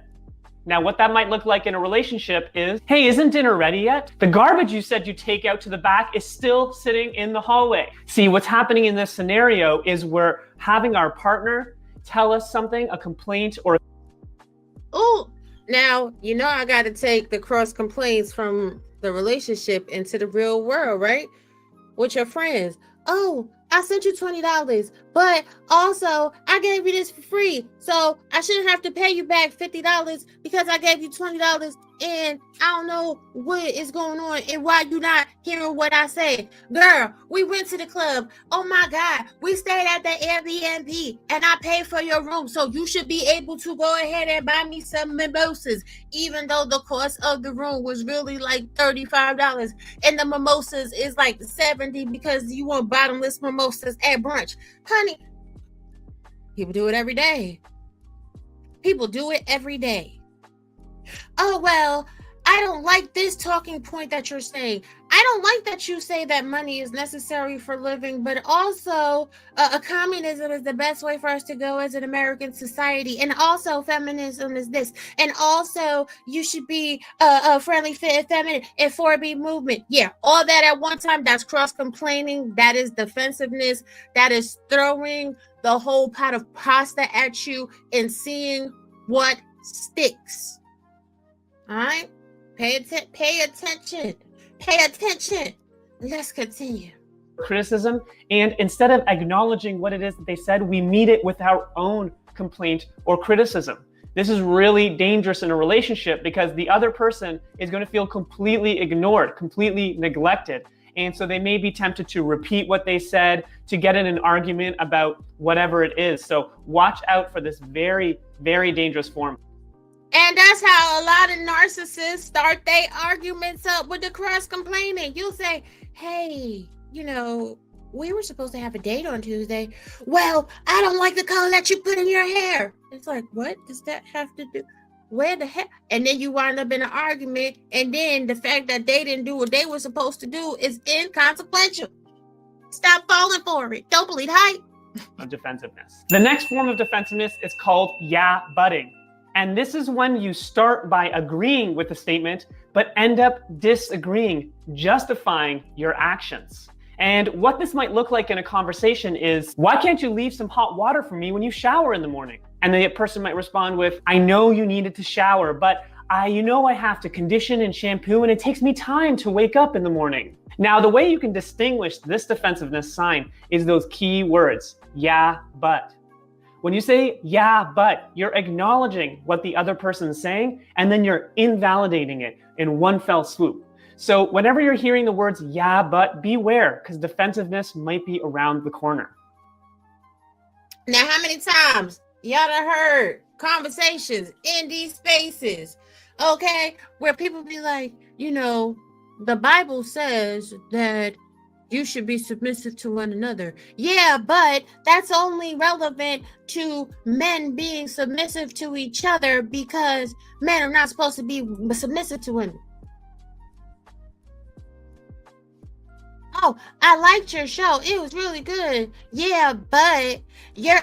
Now, what that might look like in a relationship is, hey, isn't dinner ready yet? The garbage you said you take out to the back is still sitting in the hallway. See, what's happening in this scenario is we're having our partner tell us something, a complaint or... Oh, now, you know I got to take the cross complaints from the relationship into the real world, right? With your friends. Oh, I sent you $20, but also I gave you this for free. So I shouldn't have to pay you back $50 because I gave you $20 and I don't know what is going on and why you're not hearing what I say. Girl, we went to the club. Oh my God, we stayed at the Airbnb and I paid for your room. So you should be able to go ahead and buy me some mimosas, even though the cost of the room was really like $35 and the mimosas is like $70 because you want bottomless mimosas at brunch. Honey, people do it every day. People do it every day. Oh, well, I don't like this talking point that you're saying. I don't like that you say that money is necessary for living, but also communism is the best way for us to go as an American society. And also feminism is this. And also you should be a friendly, fit, feminine, and 4B movement. Yeah, all that at one time, that's cross-complaining. That is defensiveness. That is throwing the whole pot of pasta at you and seeing what sticks. All right, pay attention. Let's continue. Criticism, and instead of acknowledging what it is that they said, we meet it with our own complaint or criticism. This is really dangerous in a relationship because the other person is going to feel completely ignored, completely neglected. And so they may be tempted to repeat what they said, to get in an argument about whatever it is. So watch out for this very, very dangerous form. And that's how a lot of narcissists start their arguments up with the cross-complaining. You'll say, hey, you know, we were supposed to have a date on Tuesday. Well, I don't like the color that you put in your hair. It's like, what does that have to do? Where the heck? And then you wind up in an argument. And then the fact that they didn't do what they were supposed to do is inconsequential. Stop falling for it. Don't believe hype. Defensiveness. The next form of defensiveness is called yeah-butting. And this is when you start by agreeing with the statement, but end up disagreeing, justifying your actions. And what this might look like in a conversation is, why can't you leave some hot water for me when you shower in the morning? And the person might respond with, I know you needed to shower, but I have to condition and shampoo and it takes me time to wake up in the morning. Now, the way you can distinguish this defensiveness sign is those key words, yeah, but. When you say, yeah, but, you're acknowledging what the other person is saying, and then you're invalidating it in one fell swoop. So whenever you're hearing the words, yeah, but, beware, because defensiveness might be around the corner. Now, how many times y'all done heard conversations in these spaces, okay, where people be like, you know, the Bible says that you should be submissive to one another. Yeah, but that's only relevant to men being submissive to each other because men are not supposed to be submissive to women. Oh, I liked your show. It was really good. Yeah, but your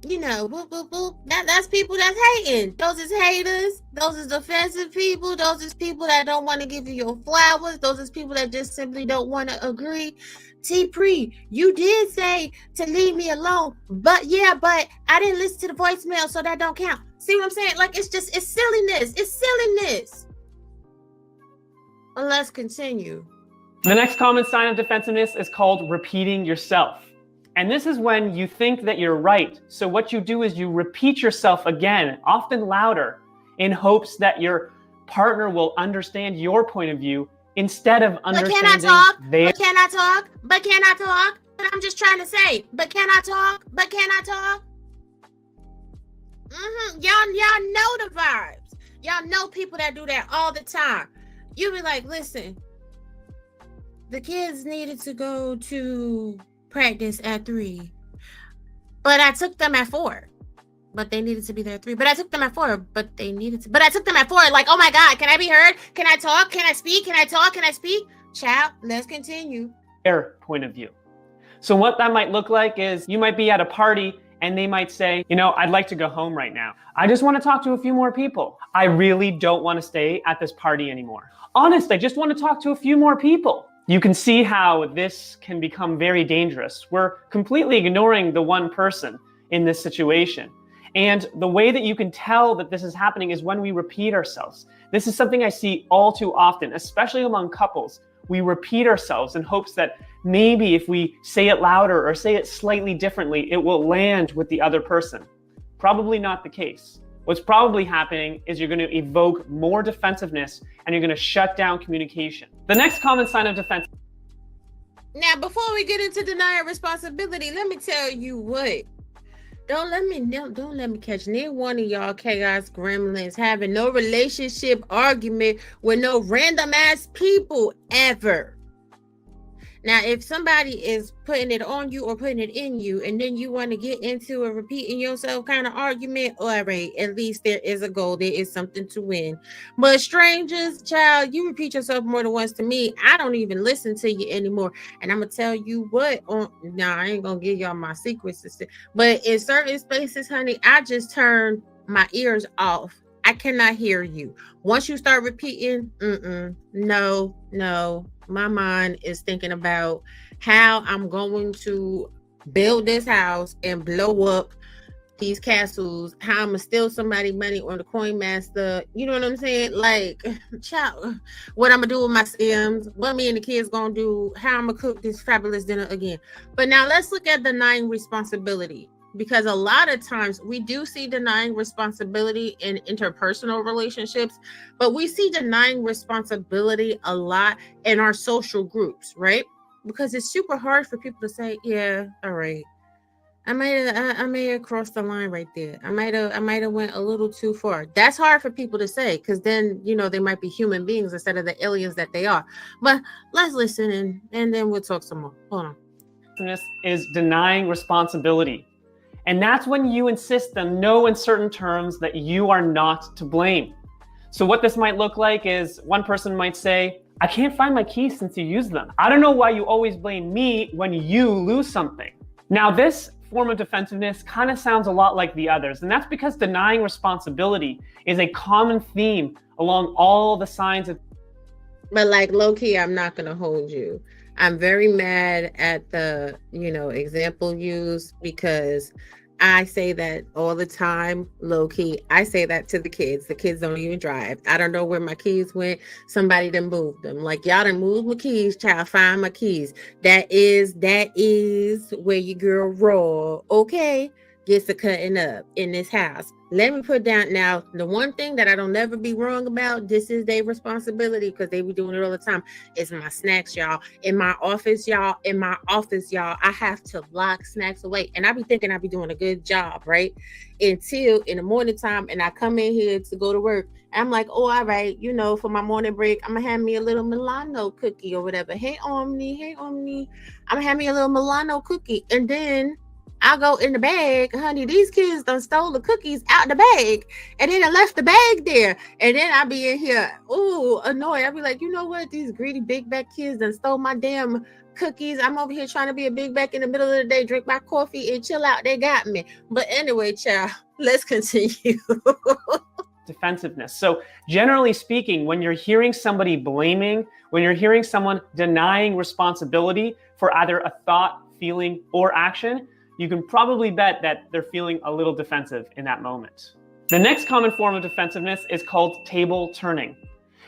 you know, boop, boop, boop. That's people that's hating. Those is haters. Those is defensive people. Those is people that don't want to give you your flowers. Those is people that just simply don't want to agree. T-Pre, you did say to leave me alone, but I didn't listen to the voicemail, so that don't count. See what I'm saying? Like, it's silliness. It's silliness. Well, let's continue. The next common sign of defensiveness is called repeating yourself. And this is when you think that you're right. So what you do is you repeat yourself again, often louder, in hopes that your partner will understand your point of view instead of understanding their. But can I talk? But can I talk? But I'm just trying to say, but can I talk? But can I talk? Y'all know the vibes. Y'all know people that do that all the time. You be like, listen, the kids needed to go to practice at 3, but I took them at 4. But they needed to be there at 3. But I took them at 4. But I took them at 4. Like, oh my God, can I be heard? Can I talk? Can I speak? Can I talk? Can I speak? Child, let's continue. Their point of view. So what that might look like is you might be at a party and they might say, you know, I'd like to go home right now. I just want to talk to a few more people. I really don't want to stay at this party anymore. Honest, I just want to talk to a few more people. You can see how this can become very dangerous. We're completely ignoring the one person in this situation. And the way that you can tell that this is happening is when we repeat ourselves. This is something I see all too often, especially among couples. We repeat ourselves in hopes that maybe if we say it louder or say it slightly differently, it will land with the other person. Probably not the case. What's probably happening is you're going to evoke more defensiveness and you're going to shut down communication. The next common sign of defense. Now, before we get into denying responsibility, let me tell you what. Don't let me catch near one of y'all chaos gremlins having no relationship argument with no random ass people ever. Now, if somebody is putting it on you or putting it in you, and then you want to get into a repeating yourself kind of argument, all right, at least there is a goal. There is something to win. But strangers, child, you repeat yourself more than once to me, I don't even listen to you anymore. And I'm going to tell you what, I ain't going to give y'all my secrets. But in certain spaces, honey, I just turn my ears off. I cannot hear you. Once you start repeating, no. My mind is thinking about how I'm going to build this house and blow up these castles, how I'm gonna steal somebody money on the coin master. You know what I'm saying? Like, child, what I'm gonna do with my Sims, what me and the kids gonna do, how I'm gonna cook this fabulous dinner again. But now let's look at denying responsibility. Because a lot of times we do see denying responsibility in interpersonal relationships, but we see denying responsibility a lot in our social groups, right? Because it's super hard for people to say, yeah, all right, I may have crossed the line right there. I might have went a little too far. That's hard for people to say, because then, you know, they might be human beings instead of the aliens that they are. But let's listen and then we'll talk some more. Hold on. This is denying responsibility. And that's when you insist on no uncertain terms that you are not to blame. So what this might look like is one person might say, I can't find my keys since you use them. I don't know why you always blame me when you lose something. Now this form of defensiveness kind of sounds a lot like the others. And that's because denying responsibility is a common theme along all the signs of. But like low-key, I'm not going to hold you. I'm very mad at the, example used, because I say that all the time, low-key. I say that to the kids. The kids don't even drive. I don't know where my keys went. Somebody done moved them. Like, y'all done moved my keys, child, find my keys. That is where your girl raw, okay, gets to cutting up in this house. Let me put down now, the one thing that I don't never be wrong about, this is their responsibility because they be doing it all the time, is my snacks, y'all. In my office, y'all, I have to lock snacks away. And I be thinking I be doing a good job, right? Until in the morning time, and I come in here to go to work. I'm like, oh, all right, for my morning break, I'm gonna have me a little Milano cookie or whatever. Hey, Omni, I'm gonna have me a little Milano cookie. And then I go in the bag, honey, these kids done stole the cookies out the bag and then I left the bag there. And then I be in here, ooh, annoyed. I be like, you know what? These greedy big back kids done stole my damn cookies. I'm over here trying to be a big back in the middle of the day, drink my coffee and chill out. They got me. But anyway, child, let's continue. Defensiveness. So generally speaking, when you're hearing somebody blaming, when you're hearing someone denying responsibility for either a thought, feeling, or action, you can probably bet that they're feeling a little defensive in that moment. The next common form of defensiveness is called table turning.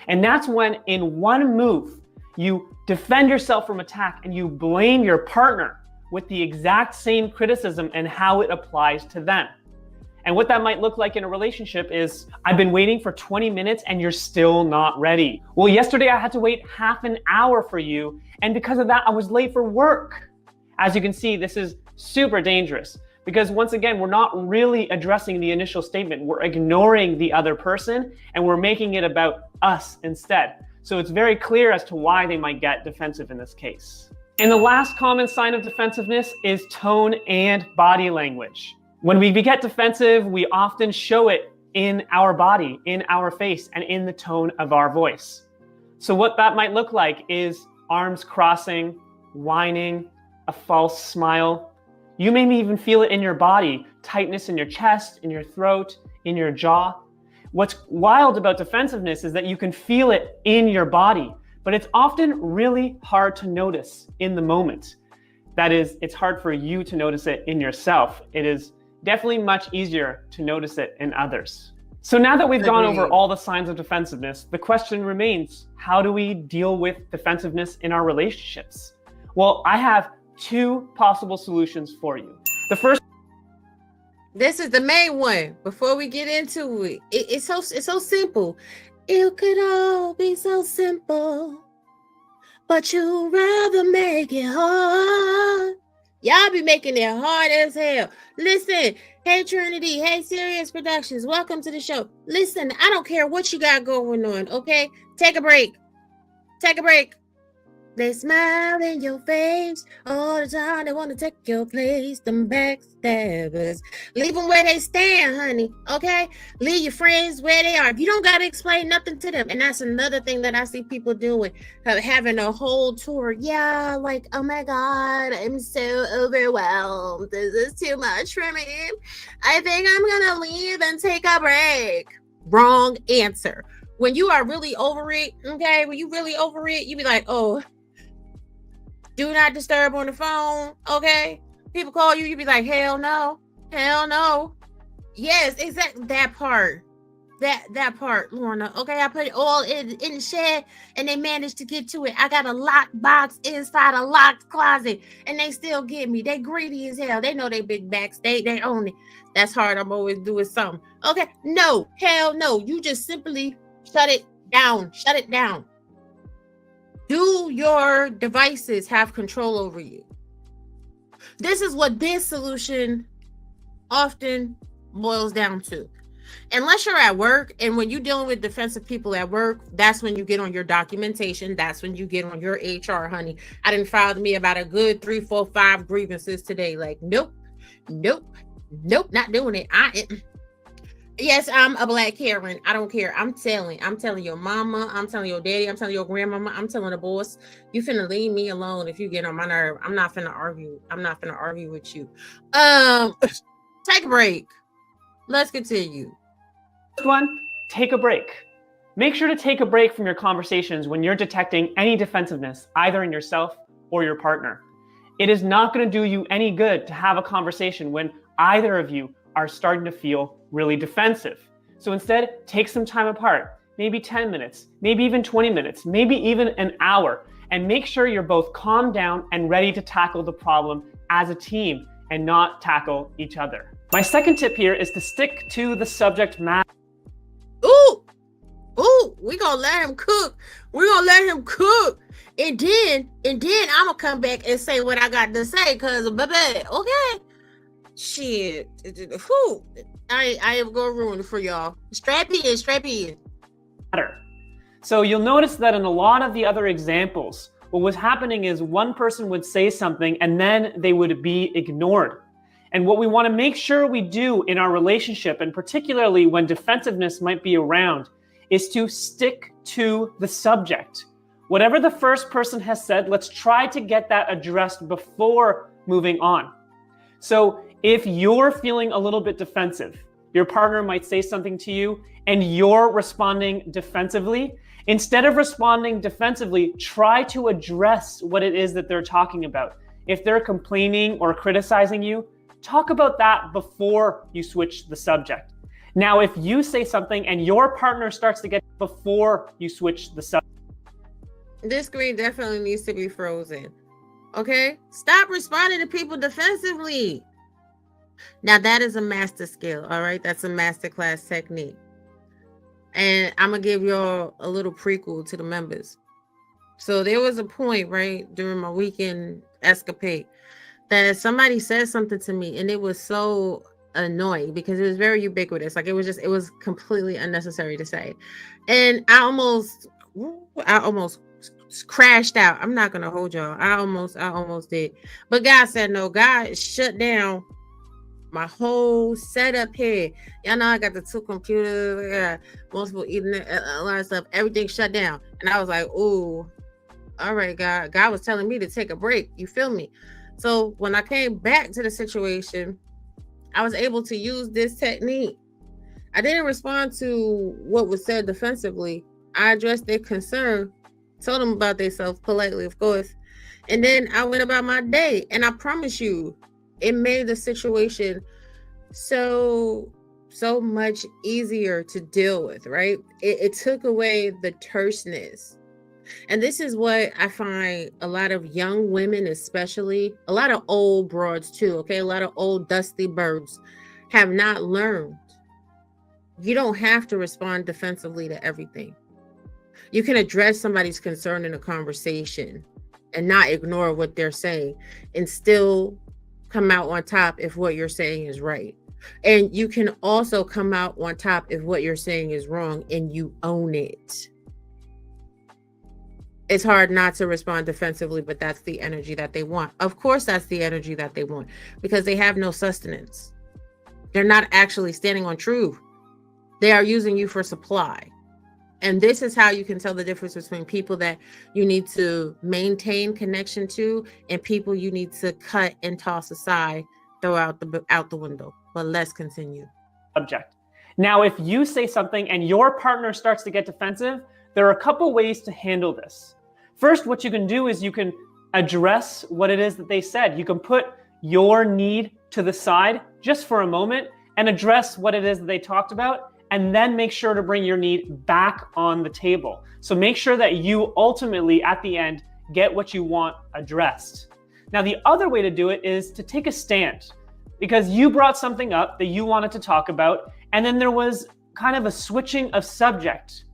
And that's when in one move, you defend yourself from attack and you blame your partner with the exact same criticism and how it applies to them. And what that might look like in a relationship is, I've been waiting for 20 minutes and you're still not ready. Well, yesterday I had to wait half an hour for you, and because of that, I was late for work. As you can see, this is super dangerous because once again, we're not really addressing the initial statement. We're ignoring the other person and we're making it about us instead. So it's very clear as to why they might get defensive in this case. And the last common sign of defensiveness is tone and body language. When we get defensive, we often show it in our body, in our face, and in the tone of our voice. So what that might look like is arms crossing, whining, a false smile. You may even feel it in your body, tightness in your chest, in your throat, in your jaw. What's wild about defensiveness is that you can feel it in your body, but it's often really hard to notice in the moment. That is, it's hard for you to notice it in yourself. It is definitely much easier to notice it in others. So now that we've gone over all the signs of defensiveness, the question remains, how do we deal with defensiveness in our relationships? Well, I have two possible solutions for you. The first, this is the main one. Before we get into it, it's so simple. It could all be so simple, but you'd rather make it hard. Y'all be making it hard as hell. Listen, hey Trinity, hey Serious Productions, welcome to the show. Listen, I don't care what you got going on, okay? Take a break. Take a break. They smile in your face all the time. They want to take your place. Them backstabbers. Leave them where they stand, honey. Okay? Leave your friends where they are. You don't got to explain nothing to them. And that's another thing that I see people doing. Having a whole tour. Yeah, like, oh my God, I'm so overwhelmed. This is too much for me. I think I'm going to leave and take a break. Wrong answer. When you are really over it, okay? When you really over it, you be like, oh, do not disturb on the phone, okay? People call you, you be like, hell no, hell no. Yes, exactly, that part, that part, Lorna, okay? I put it all in the shed and they managed to get to it. I got a locked box inside a locked closet and they still get me. They greedy as hell. They know they big backs, they own it. That's hard, I'm always doing something. Okay, no, hell no. You just simply shut it down, shut it down. Do your devices have control over you? This is what this solution often boils down to. Unless you're at work, and when you're dealing with defensive people at work, that's when you get on your documentation. That's when you get on your HR, honey. I didn't file me about a good 3, 4, 5 grievances today. Like, nope, not doing it. Yes, I'm a black Karen. I don't care. I'm telling your mama, I'm telling your daddy, I'm telling your grandmama, I'm telling the boss, you finna leave me alone if you get on my nerve. I'm not finna argue. I'm not finna argue with you. Take a break. Let's continue. First one, take a break. Make sure to take a break from your conversations when you're detecting any defensiveness, either in yourself or your partner. It is not going to do you any good to have a conversation when either of you are starting to feel really defensive. So instead, take some time apart, maybe 10 minutes, maybe even 20 minutes, maybe even an hour, and make sure you're both calmed down and ready to tackle the problem as a team and not tackle each other. My second tip here is to stick to the subject matter. Ooh, we gonna let him cook. We're gonna let him cook. And then I'm gonna come back and say what I got to say, cause baby, okay. Shit. Whew. I am gonna ruin it for y'all. Strap in. So you'll notice that in a lot of the other examples, what was happening is one person would say something and then they would be ignored. And what we want to make sure we do in our relationship, and particularly when defensiveness might be around, is to stick to the subject. Whatever the first person has said, let's try to get that addressed before moving on. So if you're feeling a little bit defensive, your partner might say something to you and you're responding defensively. Instead of responding defensively, try to address what it is that they're talking about. If they're complaining or criticizing you, talk about that before you switch the subject. Now, if you say something and your partner starts to get before you switch the subject. This screen definitely needs to be frozen. Okay? Stop responding to people defensively. Now, that is a master skill, all right? That's a masterclass technique. And I'm going to give y'all a little prequel to the members. So there was a point, right, during my weekend escapade that somebody said something to me and it was so annoying because it was very ubiquitous. Like it was completely unnecessary to say. And I almost crashed out. I'm not going to hold y'all. I almost did. But God said no. God shut down my whole setup here. Y'all know I got the 2 computers, I got multiple Ethernet, a lot of stuff. Everything shut down. And I was like, ooh, all right, God. God was telling me to take a break. You feel me? So when I came back to the situation, I was able to use this technique. I didn't respond to what was said defensively. I addressed their concern, told them about themselves politely, of course. And then I went about my day. And I promise you, it made the situation so much easier to deal with, right? It took away the terseness. And this is what I find a lot of young women, especially, a lot of old broads too, okay? A lot of old dusty birds have not learned. You don't have to respond defensively to everything. You can address somebody's concern in a conversation and not ignore what they're saying and still come out on top if what you're saying is right. And you can also come out on top if what you're saying is wrong and you own it. It's hard not to respond defensively, but that's the energy that they want. Of course, that's the energy that they want because they have no sustenance. They're not actually standing on truth. They are using you for supply. And this is how you can tell the difference between people that you need to maintain connection to and people you need to cut and toss aside, throw out the window. But let's continue. Subject. Now, if you say something and your partner starts to get defensive, there are a couple ways to handle this. First, what you can do is you can address what it is that they said. You can put your need to the side just for a moment and address what it is that they talked about, and then make sure to bring your need back on the table. So make sure that you ultimately, at the end, get what you want addressed. Now, the other way to do it is to take a stand, because you brought something up that you wanted to talk about, and then there was kind of a switching of subject.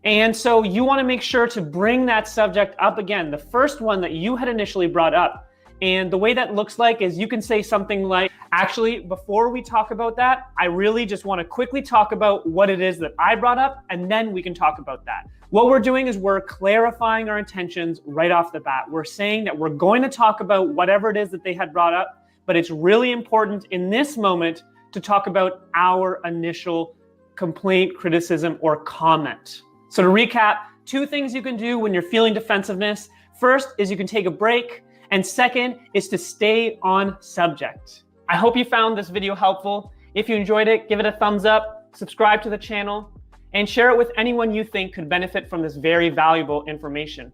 And so you want to make sure to bring that subject up again, the first one that you had initially brought up. And the way that looks like is you can say something like, actually, before we talk about that, I really just want to quickly talk about what it is that I brought up, and then we can talk about that. What we're doing is we're clarifying our intentions right off the bat. We're saying that we're going to talk about whatever it is that they had brought up, but it's really important in this moment to talk about our initial complaint, criticism, or comment. So to recap, 2 things you can do when you're feeling defensiveness. First is you can take a break. And second is to stay on subject. I hope you found this video helpful. If you enjoyed it, give it a thumbs up, subscribe to the channel, and share it with anyone you think could benefit from this very valuable information.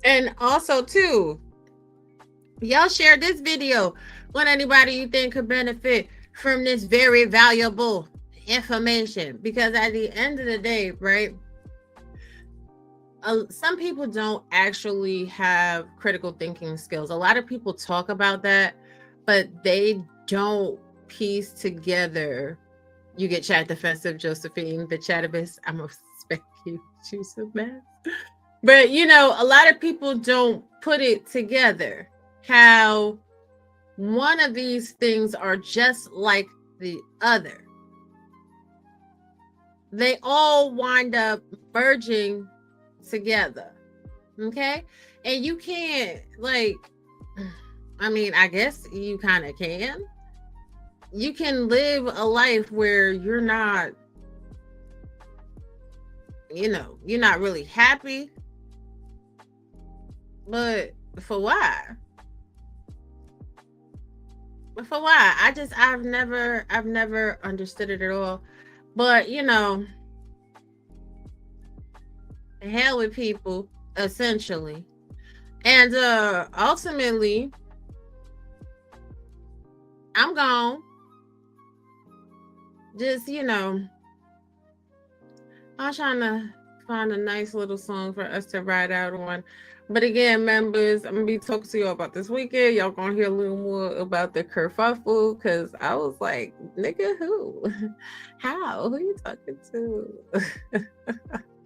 And also too, y'all share this video with anybody you think could benefit from this very valuable information, because at the end of the day, right, some people don't actually have critical thinking skills. A lot of people talk about that, but they don't piece together. You get chat defensive, Josephine, the chat abyss. I'm gonna expect you to so bad. But you know, a lot of people don't put it together how one of these things are just like the other. They all wind up merging together, okay? And you can't, like, I mean, I guess you kind of can. You can live a life where you're not, you're not really happy. But for why? But for why? I've never understood it at all. But the hell with people, essentially. And ultimately, I'm gone. Just, I'm trying to find a nice little song for us to ride out on. But again, members, I'm going to be talking to you about this weekend. Y'all going to hear a little more about the kerfuffle, because I was like, nigga, who? How? Who you talking to?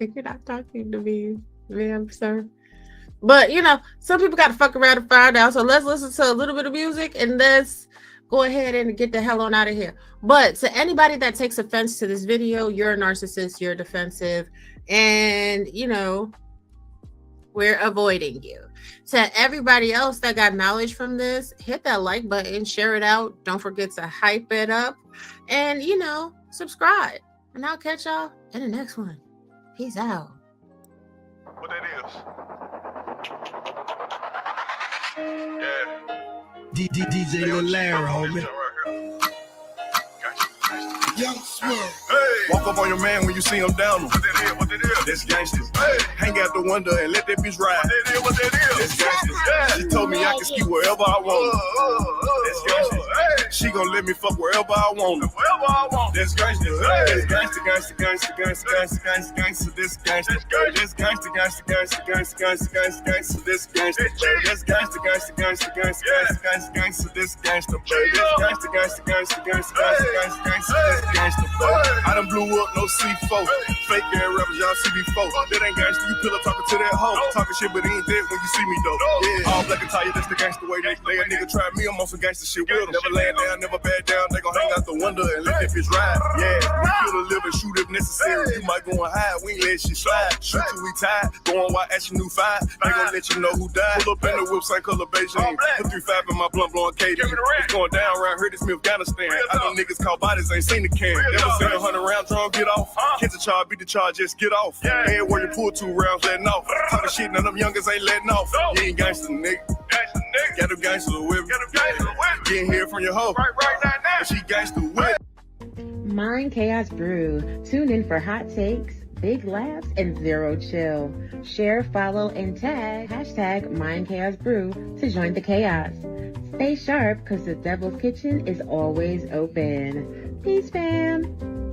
You're not talking to me, ma'am, sir. But, some people got to fuck around and find out. So let's listen to a little bit of music and let's go ahead and get the hell on out of here. But to anybody that takes offense to this video, you're a narcissist, you're defensive, and, we're avoiding you. To everybody else that got knowledge from this, hit that like button, share it out. Don't forget to hype it up and, subscribe. And I'll catch y'all in the next one. Peace out. What that is? Yeah. DJ Lalera, homie. Young Smith. Hey. Walk up on your man when you see him down. What that is? What that is? That's gangsters. Hey. Hang out the window and let that bitch ride. What that is? What that is? That's gangsters. Yeah. She told me I can ski wherever I want. That's gangsters. Hey. She gon' let me fuck wherever I want. Wherever I want. That's gangsters. Hey. That's gangster, gangster, gangster, gangster, gangster, gangster, gangster. This gangster. That's gangster, gangster, gangster, gangster, gangster, gangster, gangster. This gangster. That's gangster, gangster, gangster, gangster, gangster, gangster, gangster. This gangster. That's gangster, gangster, gangster, gangster, gangster, gangster, gangster. I done blew up no C4. Fake ass rappers, y'all see before. That ain't gangster, you pillow talking to that hoe. Talking shit, but he ain't dead when you see me though. Yeah, all black attire, that's the gangster way. They a nigga try me, I'm on some gangster shit with them. Never laying down, never bad down. They gon' hang out the window and let that bitch ride. Yeah, we kill to live and shoot if necessary. You might go and hide, we ain't let shit slide. Shoot till we tied, go on while action new fire. They gon' let you know who died. Pull up in the whip, same color Beijing. Put 3-5 in my blunt, blowing KD. It's going down around here, this me Afghanistan. I know niggas call bodies, ain't seen the can. Never seen 100 round drum, get off. Catch a charge, beat the charge, just get off. Head where you pull 2 rounds, letting off. Talking shit, none of them youngers ain't letting off. You ain't gangster, nigga. Got them gangsters with me. Getting here from your hoe. Right now. She gangster with Mind Chaos Brew. Tune in for hot takes, big laughs, and zero chill. Share, follow, and tag hashtag Mind Chaos Brew to join the chaos. Stay sharp, because the Devil's Kitchen is always open. Peace, fam.